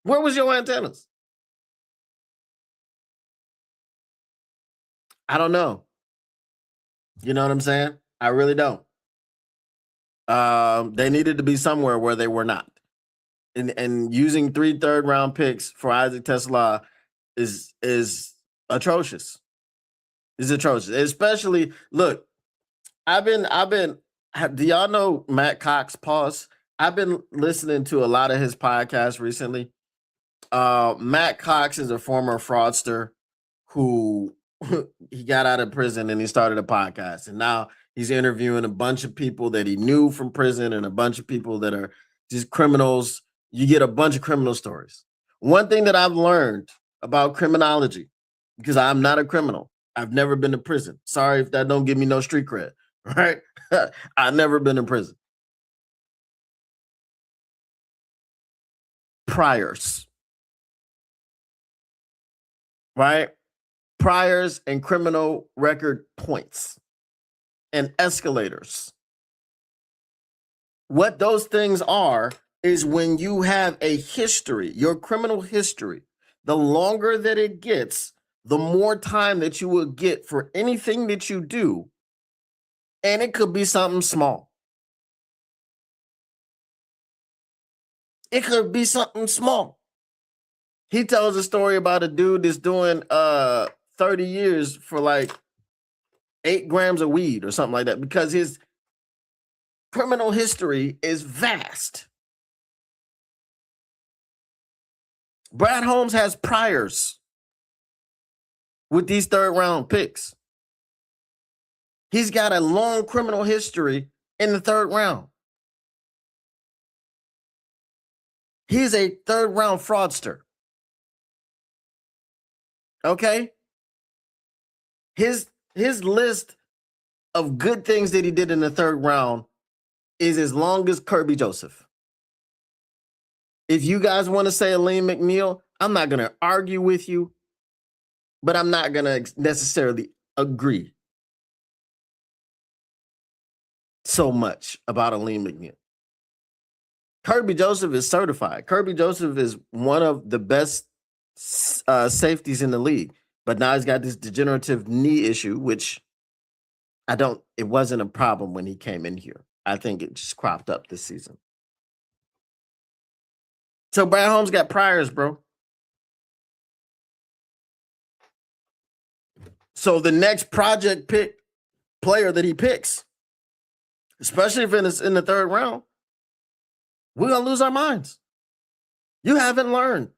Where was your antennas? I don't know. You know what I'm saying? I really don't. They needed to be somewhere where they were not. And using 3 third-round picks for Isaac TeSlaa is atrocious. Is atrocious. Especially, look, do y'all know Matt Cox? Pause. I've been listening to a lot of his podcasts recently. Matt Cox is a former fraudster who he got out of prison and he started a podcast, and now he's interviewing a bunch of people that he knew from prison and a bunch of people that are just criminals. You get a bunch of criminal stories. One thing that I've learned about criminology, because I'm not a criminal, I've never been to prison. Sorry if that don't give me no street cred, right? I've never been in prison. priors, right? Priors and criminal record points and escalators. What those things are is when you have a history, your criminal history, the longer that it gets, the more time that you will get for anything that you do. And it could be something small. It could be something small. He tells a story about a dude that's doing 30 years for like 8 grams of weed or something like that because his criminal history is vast. Brad Holmes has priors with these third-round picks. He's got a long criminal history in the third round. He's a third-round fraudster. Okay? His list of good things that he did in the third round is as long as Kirby Joseph. If you guys want to say Aleem McNeil, I'm not going to argue with you, but I'm not going to necessarily agree so much about Aleem McNeil. Kirby Joseph is certified. Kirby Joseph is one of the best safeties in the league, but now he's got this degenerative knee issue, which it wasn't a problem when he came in here. I think it just cropped up this season. So Brad Holmes got priors, bro. So the next project pick player that he picks, especially if it's in the third round, we're going to lose our minds. You haven't learned.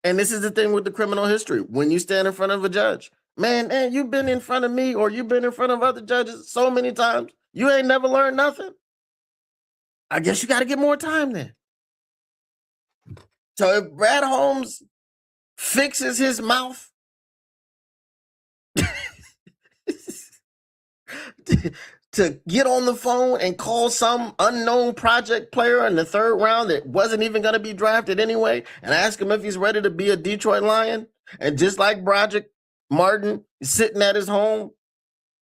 And this is the thing with the criminal history. When you stand in front of a judge, man, you've been in front of me or you've been in front of other judges so many times. You ain't never learned nothing. I guess you got to get more time then. So if Brad Holmes fixes his mouth to get on the phone and call some unknown project player in the third round that wasn't even going to be drafted anyway and ask him if he's ready to be a Detroit Lion, and just like Broderick Martin is sitting at his home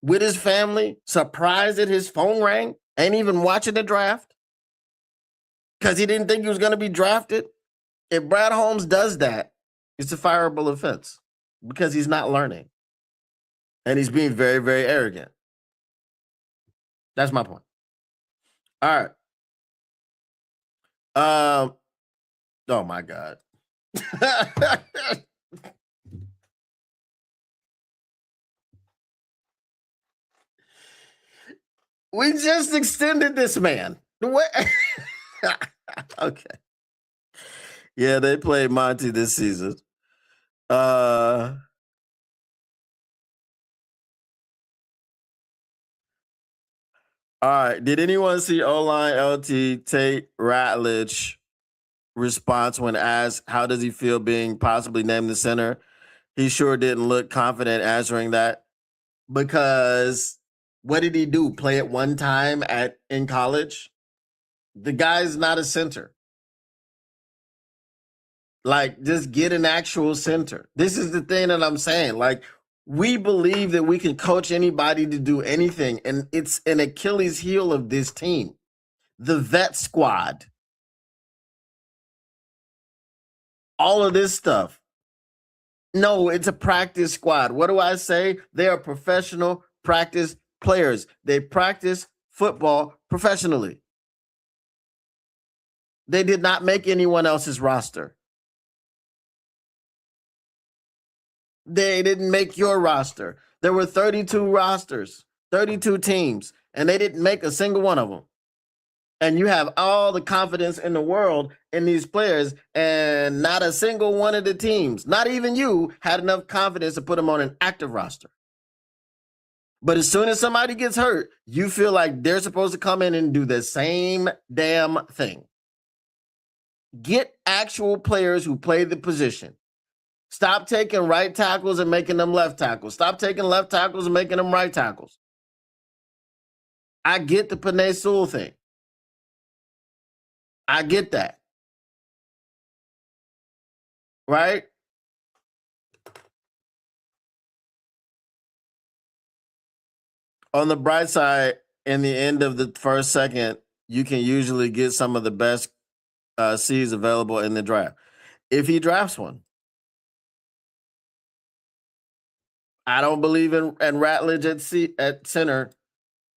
with his family, surprised that his phone rang, ain't even watching the draft because he didn't think he was going to be drafted. If Brad Holmes does that, it's a fireable offense because he's not learning. And he's being very, very arrogant. That's my point. All right. Oh my God. We just extended this man. Okay. Yeah, they played Monty this season. All right. Did anyone see O-line LT Tate Ratledge response when asked how does he feel being possibly named the center? He sure didn't look confident answering that, because what did he do? Play it one time in college? The guy's not a center. Like, just get an actual center. This is the thing that I'm saying. Like, we believe that we can coach anybody to do anything, and it's an Achilles heel of this team. The vet squad. All of this stuff. No, it's a practice squad. What do I say? They are professional practice players. They practice football professionally. They did not make anyone else's roster. They didn't make your roster. There were 32 rosters, 32 teams, and they didn't make a single one of them. And you have all the confidence in the world in these players, and not a single one of the teams, not even you, had enough confidence to put them on an active roster. But as soon as somebody gets hurt, you feel like they're supposed to come in and do the same damn thing. Get actual players who play the position. Stop taking right tackles and making them left tackles. Stop taking left tackles and making them right tackles. I get the Penei Sewell thing. I get that. right? On the bright side, in the end of the first second, you can usually get some of the best C's available in the draft. If he drafts one, I don't believe in Ratledge at center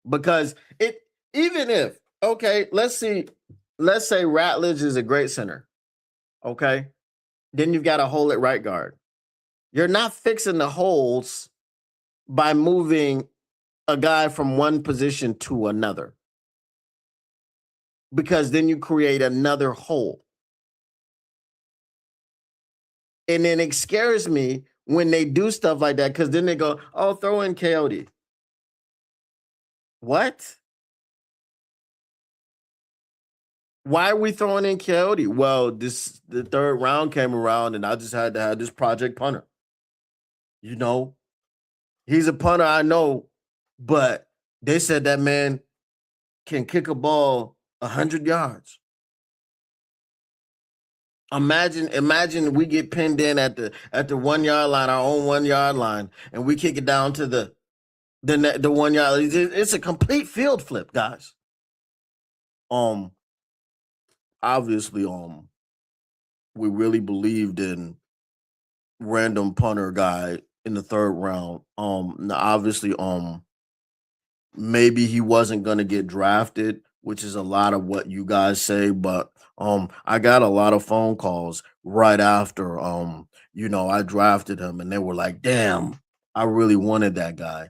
because it even if okay, let's say Ratledge is a great center, okay, then you've got to hold at right guard. You're not fixing the holes by moving a guy from one position to another because then you create another hole. And then it scares me when they do stuff like that because then they go, oh, throw in Coyote. What? Why are we throwing in Coyote? Well, the third round came around and I just had to have this project punter. You know, he's a punter, I know, but they said that man can kick a ball 100 yards. Imagine we get pinned in at the 1 yard line, our own 1 yard line, and we kick it down to the 1 yard. It's a complete field flip, guys. Obviously, we really believed in random punter guy in the third round. Now obviously, maybe he wasn't gonna get drafted, which is a lot of what you guys say, but I got a lot of phone calls right after I drafted him and they were like, damn, I really wanted that guy.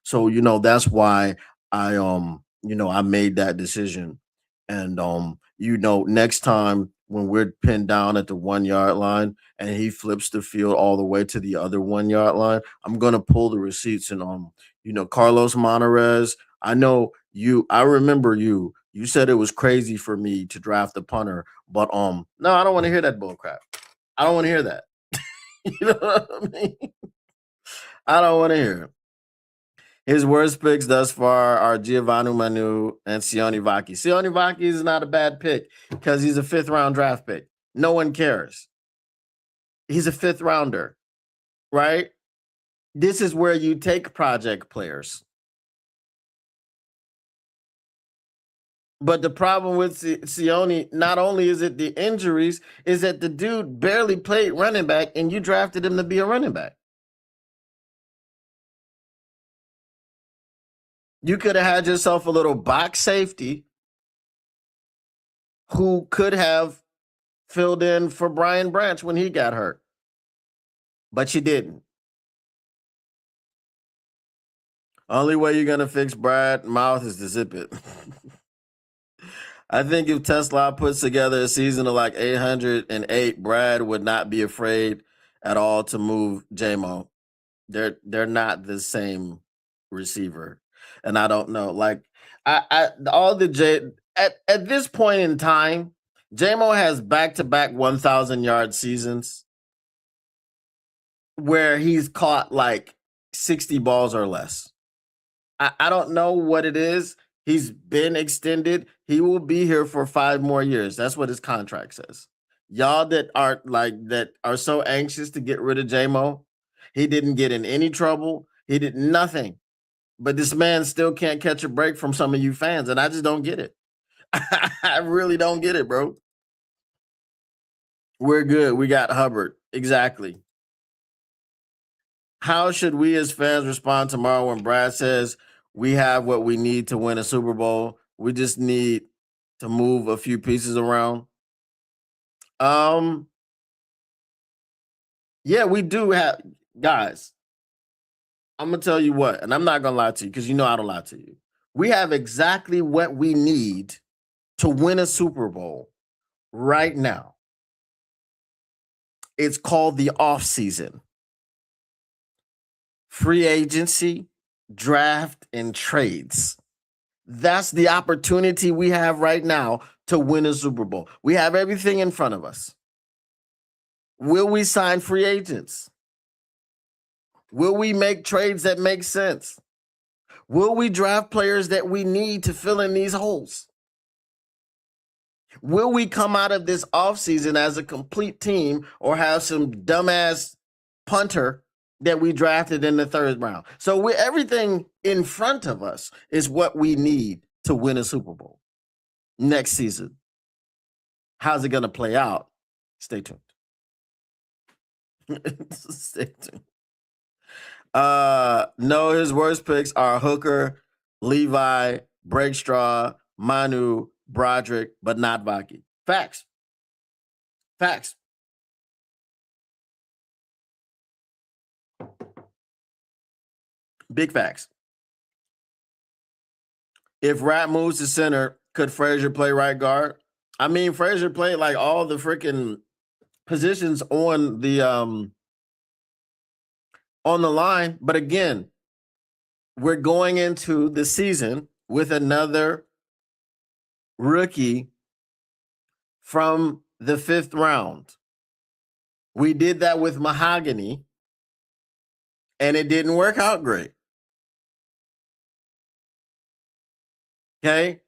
So that's why I made that decision. And next time when we're pinned down at the 1 yard line and he flips the field all the way to the other 1 yard line, I'm gonna pull the receipts and Carlos Monterez. I remember you said it was crazy for me to draft the punter, but no, I don't want to hear that bull crap. I don't want to hear that. You know what I mean? I don't want to hear it. His worst picks thus far are Giovanni Manu and Sione Vaki. Sione Vaki is not a bad pick because he's a 5th round draft pick. No one cares. He's a 5th rounder, right? This is where you take project players. But the problem with Sione, not only is it the injuries, is that the dude barely played running back and you drafted him to be a running back. You could have had yourself a little box safety who could have filled in for Brian Branch when he got hurt. But you didn't. Only way you're going to fix Brad Mouth is to zip it. I think if Tesla puts together a season of like 808, Brad would not be afraid at all to move JMO. They're not the same receiver. And I don't know. Like I all the J at this point in time, JMO has back-to-back 1,000-yard seasons where he's caught like 60 balls or less. I don't know what it is. He's been extended. He will be here for 5 more years. That's what his contract says. Y'all that are so anxious to get rid of JMO, he didn't get in any trouble. He did nothing. But this man still can't catch a break from some of you fans, and I just don't get it. I really don't get it, bro. We're good. We got Hubbard. Exactly. How should we as fans respond tomorrow when Brad says we have what we need to win a Super Bowl? We just need to move a few pieces around. Yeah, we do have guys. I'm gonna tell you what, and I'm not gonna lie to you because I don't lie to you. We have exactly what we need to win a Super Bowl right now. It's called the off season. Free agency, draft, and trades. That's the opportunity we have right now to win a Super Bowl. We have everything in front of us. Will we sign free agents? Will we make trades that make sense? Will we draft players that we need to fill in these holes? Will we come out of this offseason as a complete team or have some dumbass punter that we drafted in the third round? So everything in front of us is what we need to win a Super Bowl next season. How's it going to play out? Stay tuned. Stay tuned. No, his worst picks are Hooker, Levi, Breakstraw, Manu, Broderick, but not Baki. Facts. Facts. Big facts. If Rat moves to center, could Frazier play right guard? I mean, Frazier played like all the freaking positions on the line, but again, we're going into the season with another rookie from the 5th round. We did that with Mahogany, and it didn't work out great. Okay?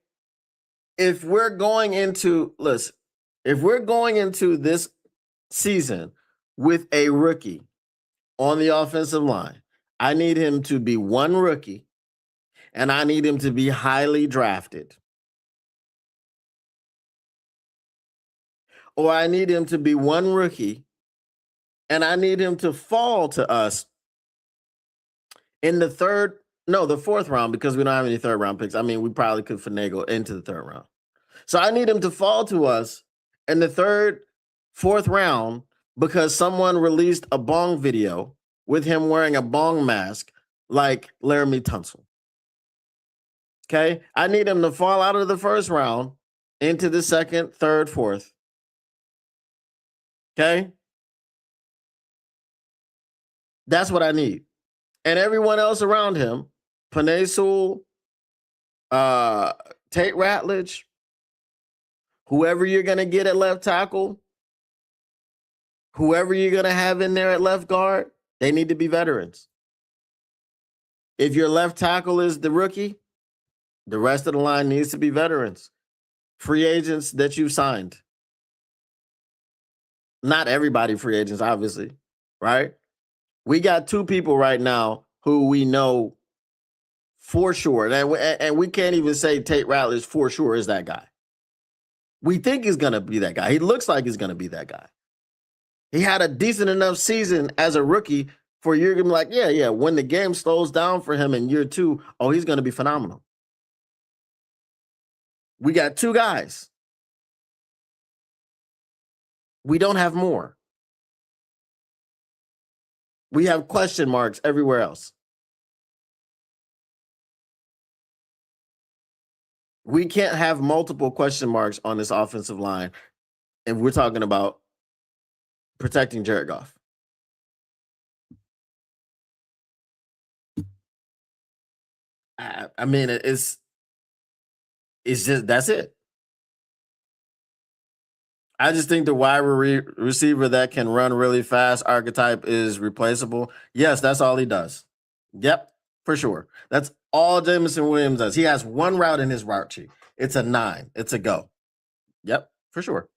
If we're going into this season with a rookie on the offensive line, I need him to be one rookie, and I need him to be highly drafted. Or I need him to be one rookie, and I need him to fall to us in the 4th round, because we don't have any 3rd round picks. I mean, we probably could finagle into the 3rd round. So I need him to fall to us in the 3rd, 4th round because someone released a bong video with him wearing a bong mask like Laramie Tunsil. Okay? I need him to fall out of the 1st round into the 2nd, 3rd, 4th. Okay? That's what I need. And everyone else around him, Penei Sewell, Tate Ratledge, whoever you're going to get at left tackle, whoever you're going to have in there at left guard, they need to be veterans. If your left tackle is the rookie, the rest of the line needs to be veterans. Free agents that you've signed. Not everybody free agents, obviously, right? We got 2 people right now who we know for sure. And we can't even say Tate Ratledge for sure is that guy. We think he's going to be that guy. He looks like he's going to be that guy. He had a decent enough season as a rookie for you're going to be like, yeah. When the game slows down for him in year 2, he's going to be phenomenal. We got 2 guys. We don't have more. We have question marks everywhere else. We can't have multiple question marks on this offensive line if we're talking about protecting Jared Goff. I mean, it's just that's it. I just think the wide receiver that can run really fast archetype is replaceable. Yes, that's all he does. Yep, for sure. That's all Jameson Williams does. He has one route in his route tree. It's a 9. It's a go. Yep, for sure.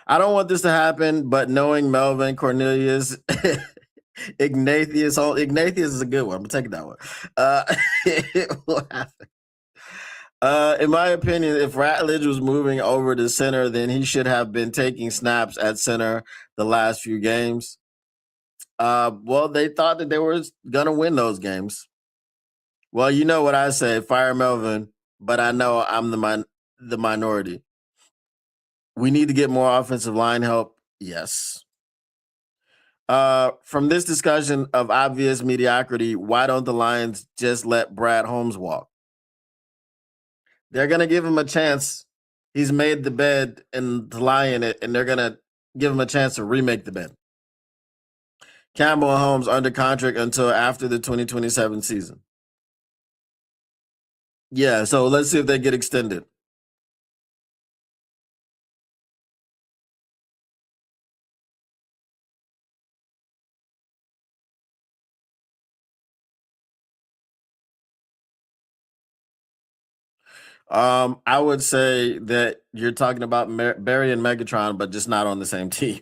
I don't want this to happen, but knowing Melvin, Cornelius, Ignatius is a good one. I'm taking that one. It will happen. In my opinion, if Ratledge was moving over to center, then he should have been taking snaps at center the last few games. Well, they thought that they were going to win those games. Well, you know what I say, fire Melvin, but I know I'm the minority. We need to get more offensive line help. Yes. From this discussion of obvious mediocrity, why don't the Lions just let Brad Holmes walk? They're going to give him a chance. He's made the bed and to lie in it, and they're going to give him a chance to remake the bed. Campbell and Holmes under contract until after the 2027 season. Yeah, so let's see if they get extended. I would say that you're talking about Barry and Megatron, but just not on the same team.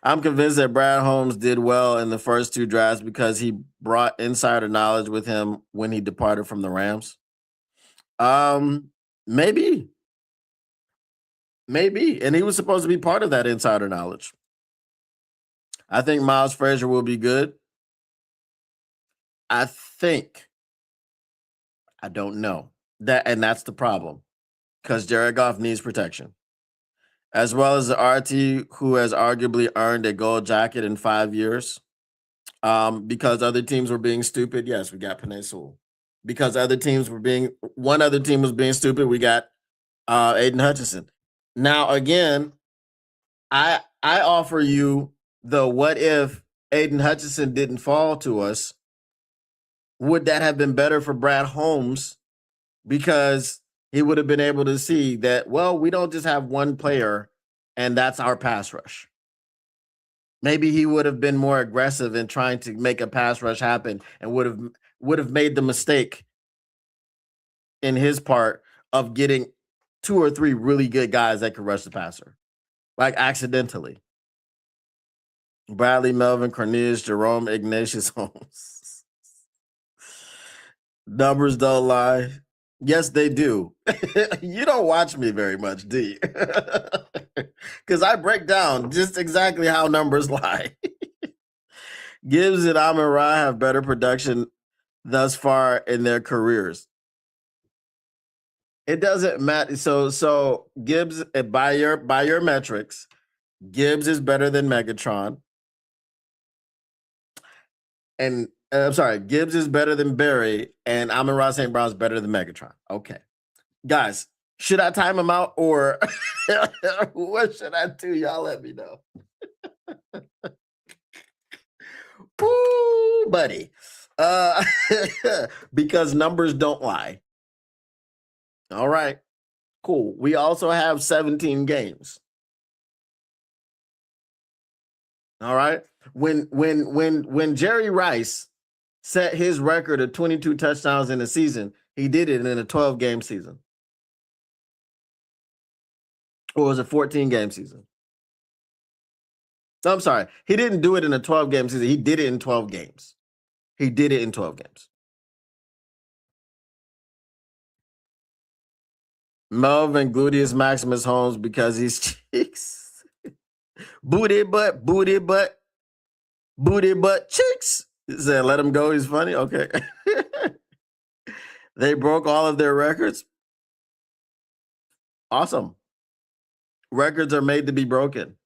I'm convinced that Brad Holmes did well in the first two drafts because he brought insider knowledge with him when he departed from the Rams. Maybe, and he was supposed to be part of that insider knowledge. I think Miles Frazier will be good. I think. I don't know that, and that's the problem because Jared Goff needs protection, as well as the RT who has arguably earned a gold jacket in 5 years. Because other teams were being stupid. Yes, we got Penei Sewell. Because one other team was being stupid. We got Aiden Hutchinson. Now again, I offer you the what if Aiden Hutchinson didn't fall to us? Would that have been better for Brad Holmes? Because he would have been able to see that, well, we don't just have one player and that's our pass rush. Maybe he would have been more aggressive in trying to make a pass rush happen and would have made the mistake in his part of getting 2 or 3 really good guys that could rush the passer, like accidentally. Bradley, Melvin, Cornelius, Jerome, Ignatius Holmes. Numbers don't lie. Yes, they do. You don't watch me very much, do you? Because I break down just exactly how numbers lie. Gibbs and Amon-Ra have better production thus far in their careers. It doesn't matter. So Gibbs, by your metrics, Gibbs is better than Megatron. And I'm sorry, Gibbs is better than Barry, and Amon-Ra St. Brown is better than Megatron. Okay. Guys, should I time him out or what should I do? Y'all let me know. Ooh, buddy. Because numbers don't lie. All right. Cool. We also have 17 games. All right. When Jerry Rice set his record of 22 touchdowns in a season, he did it in a 12-game season. Or was it 14-game season? No, I'm sorry. He didn't do it in a 12-game season. He did it in 12 games. He did it in 12 games. Melvin Gluteus Maximus Holmes because he's cheeks. Booty butt cheeks. He said, let him go. He's funny. Okay. They broke all of their records. Awesome. Records are made to be broken.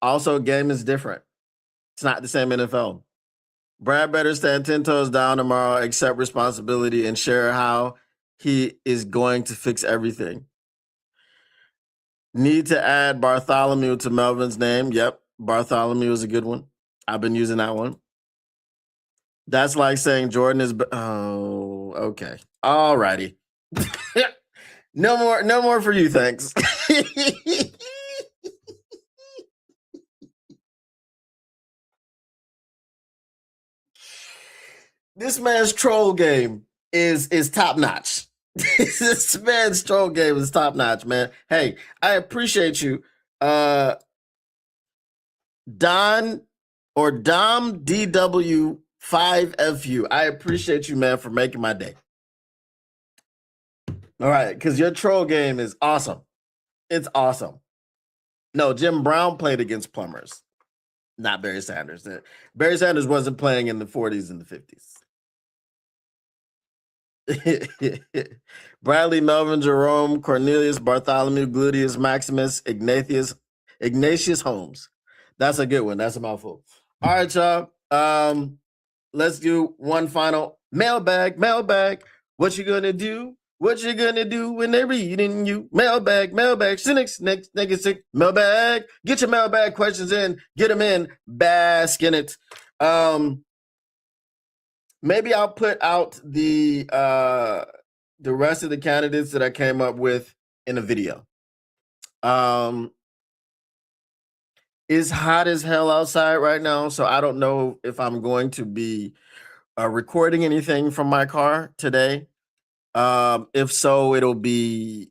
Also, game is different. It's not the same NFL. Brad better stand 10 toes down tomorrow, accept responsibility, and share how he is going to fix everything. Need to add Bartholomew to Melvin's name. Yep, Bartholomew is a good one. I've been using that one. That's like saying Jordan is. Oh, okay. All righty. No more for you, thanks. This man's troll game is top notch. This man's troll game is top notch, man. Hey, I appreciate you. Don or Dom DW5FU. I appreciate you, man, for making my day. All right, because your troll game is awesome. It's awesome. No, Jim Brown played against plumbers, not Barry Sanders. Barry Sanders wasn't playing in the 40s and the 50s. Bradley, Melvin, Jerome, Cornelius, Bartholomew, Gluteus, Maximus, Ignatius Holmes. That's a good one. That's a mouthful. All right, y'all. Let's do one final mailbag. What you gonna do? What you gonna do when they're reading you? Mailbag, next, mailbag. Get your mailbag questions in. Get them in. Bask in it. Maybe I'll put out the rest of the candidates that I came up with in a video. It's hot as hell outside right now, so I don't know if I'm going to be recording anything from my car today. If so, it'll be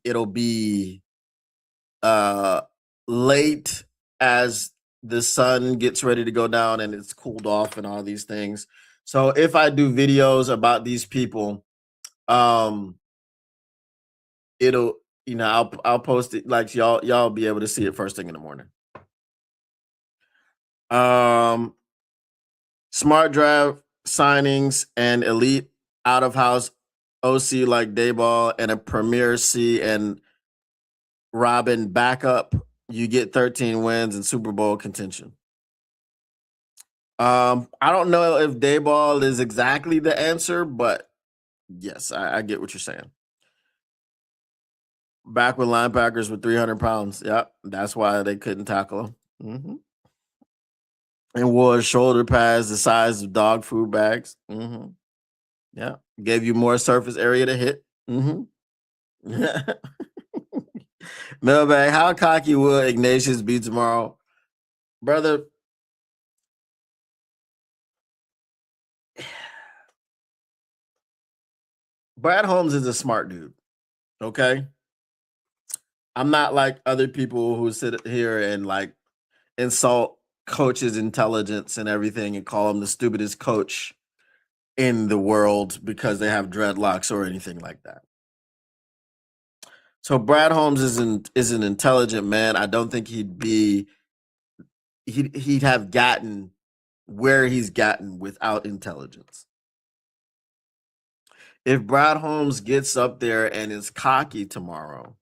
uh late as the sun gets ready to go down and it's cooled off and all these things. So if I do videos about these people, um it'll I'll post it, like, y'all be able to see it first thing in the morning. Um Smart draft signings and elite out of house OC like Dayball and a premier C and Robin backup, you get 13 wins and Super Bowl contention. I don't know if Dayball is exactly the answer, but yes, I get what you're saying. Back with linebackers with 300 pounds. Yep, that's why they couldn't tackle him. And wore shoulder pads the size of dog food bags. Yeah, gave you more surface area to hit. Mailbag, how cocky will Ignatius be tomorrow? Brother, Brad Holmes is a smart dude. Okay. I'm not like other people who sit here and like insult coaches' intelligence and everything and call him the stupidest coach in the world because they have dreadlocks or anything like that. So Brad Holmes is an intelligent man. I don't think he'd have gotten where he's gotten without intelligence. If Brad Holmes gets up there and is cocky tomorrow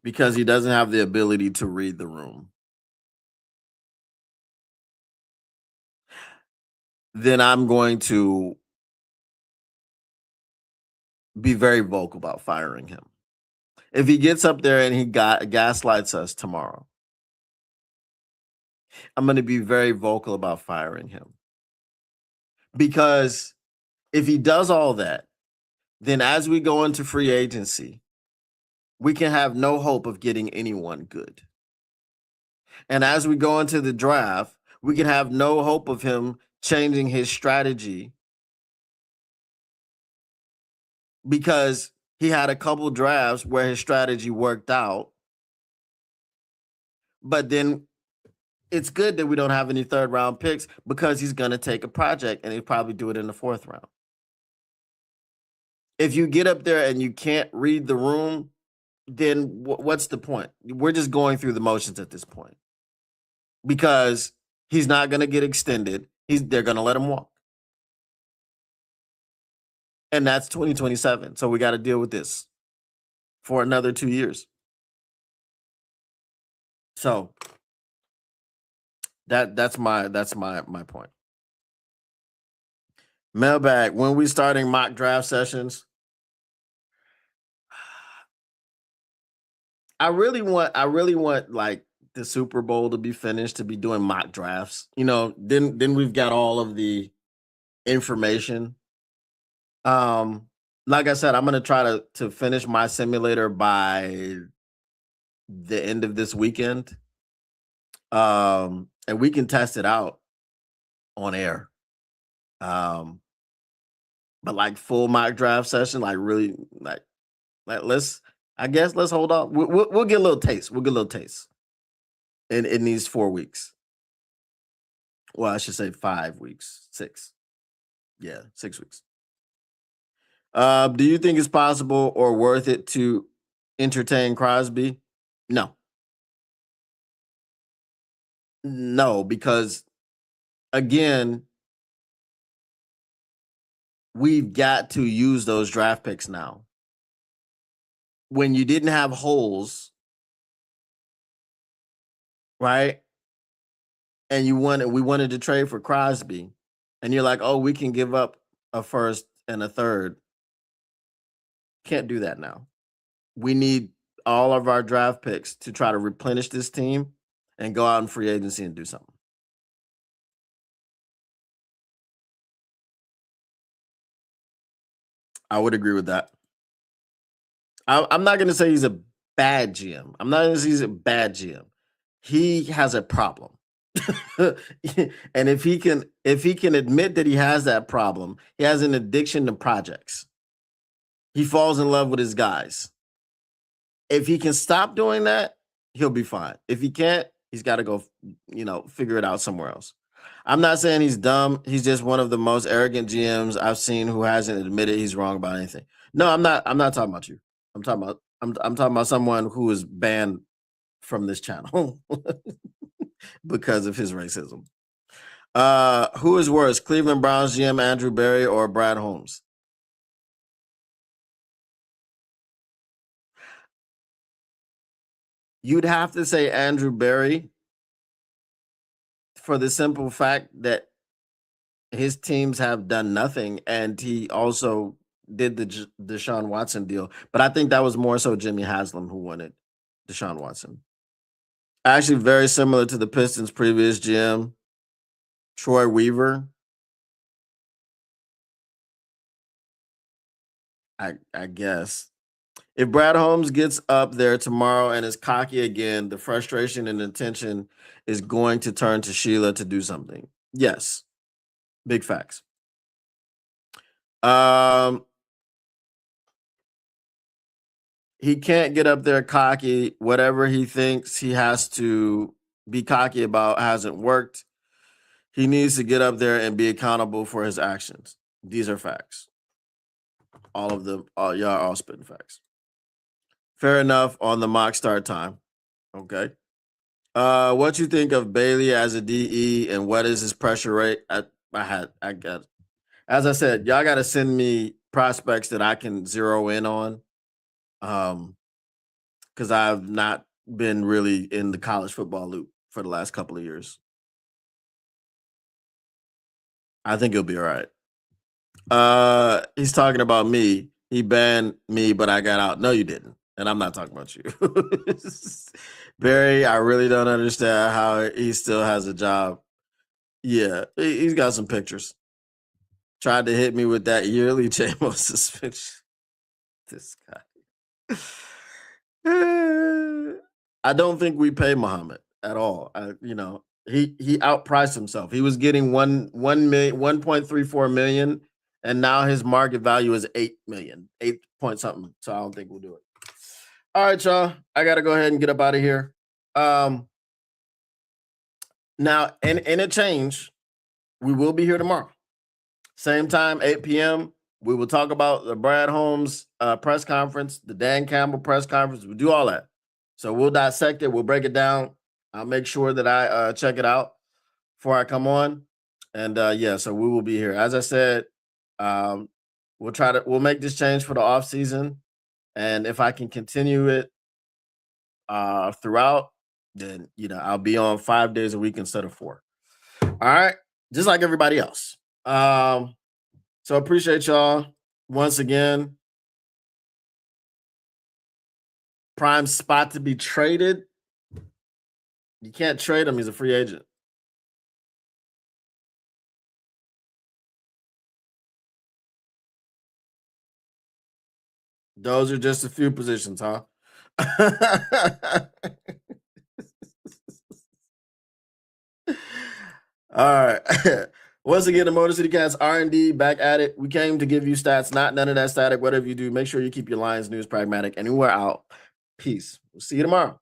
because he doesn't have the ability to read the room, then I'm going to be very vocal about firing him. If he gets up there and he gaslights us tomorrow, I'm going to be very vocal about firing him. Because if he does all that, then as we go into free agency, we can have no hope of getting anyone good. And as we go into the draft, we can have no hope of him changing his strategy because he had a couple drafts where his strategy worked out. But then it's good that we don't have any third round picks because he's going to take a project and he'll probably do it in the fourth round. If you get up there and you can't read the room, then what's the point? We're just going through the motions at this point because he's not going to get extended. They're going to let him walk. And that's 2027. So we got to deal with this for another 2 years. So that's my point. Mailbag, when we starting mock draft sessions? I really want like the Super Bowl to be finished to be doing mock drafts. Then we've got all of the information. Like I said, I'm gonna try to finish my simulator by the end of this weekend. And we can test it out on air. But like full mock draft session, like really like let's hold on. We'll get a little taste. We'll get a little taste in these 4 weeks. Well, I should say 5 weeks, 6. Yeah, 6 weeks. Do you think it's possible or worth it to entertain Crosby? No. No, because again, we've got to use those draft picks now. When you didn't have holes, right? And we wanted to trade for Crosby, and you're like, oh, we can give up a first and a third. Can't do that now. We need all of our draft picks to try to replenish this team and go out in free agency and do something. I would agree with that. I'm not going to say he's a bad GM. I'm not going to say he's a bad GM. He has a problem. And if he can admit that he has that problem, he has an addiction to projects. He falls in love with his guys. If he can stop doing that, he'll be fine. If he can't, he's got to go, figure it out somewhere else. I'm not saying he's dumb. He's just one of the most arrogant GMs I've seen who hasn't admitted he's wrong about anything. No, I'm not talking about you. I'm talking about someone who is banned from this channel because of his racism. Who is worse, Cleveland Browns GM Andrew Berry or Brad Holmes? You'd have to say Andrew Berry for the simple fact that his teams have done nothing, and he also did the Deshaun Watson deal. But I think that was more so Jimmy Haslam who wanted Deshaun Watson. Actually, very similar to the Pistons' previous GM, Troy Weaver. I guess. If Brad Holmes gets up there tomorrow and is cocky again, the frustration and attention is going to turn to Sheila to do something. Yes. Big facts. He can't get up there cocky. Whatever he thinks he has to be cocky about hasn't worked. He needs to get up there and be accountable for his actions. These are facts. All of them, y'all are all spitting facts. Fair enough on the mock start time. Okay. What you think of Bailey as a DE and what is his pressure rate? I got, as I said, y'all got to send me prospects that I can zero in on. Because I've not been really in the college football loop for the last couple of years. I think he'll be all right. He's talking about me. He banned me, but I got out. No, you didn't. And I'm not talking about you. Barry, I really don't understand how he still has a job. Yeah, he's got some pictures. Tried to hit me with that yearly JMO suspension. This guy. I don't think we pay Muhammad at all. He outpriced himself. He was getting 1.34 million, and now his market value is 8 million, 8 point something. So I don't think we'll do it. All right, y'all. I gotta go ahead and get up out of here. Now, in a change, we will be here tomorrow. Same time, 8 p.m. We will talk about the Brad Holmes press conference, the Dan Campbell press conference. We'll do all that. So we'll dissect it. We'll break it down. I'll make sure that I check it out before I come on. And so we will be here. As I said, we'll make this change for the off season. And if I can continue it throughout, then I'll be on 5 days a week instead of 4. All right, just like everybody else. So appreciate y'all once again. Prime spot to be traded. You can't trade him. He's a free agent. Those are just a few positions, huh? All right. Once again, the Motor City Cats R&D back at it. We came to give you stats, not none of that static. Whatever you do, make sure you keep your Lions news pragmatic. And we're out. Peace. We'll see you tomorrow.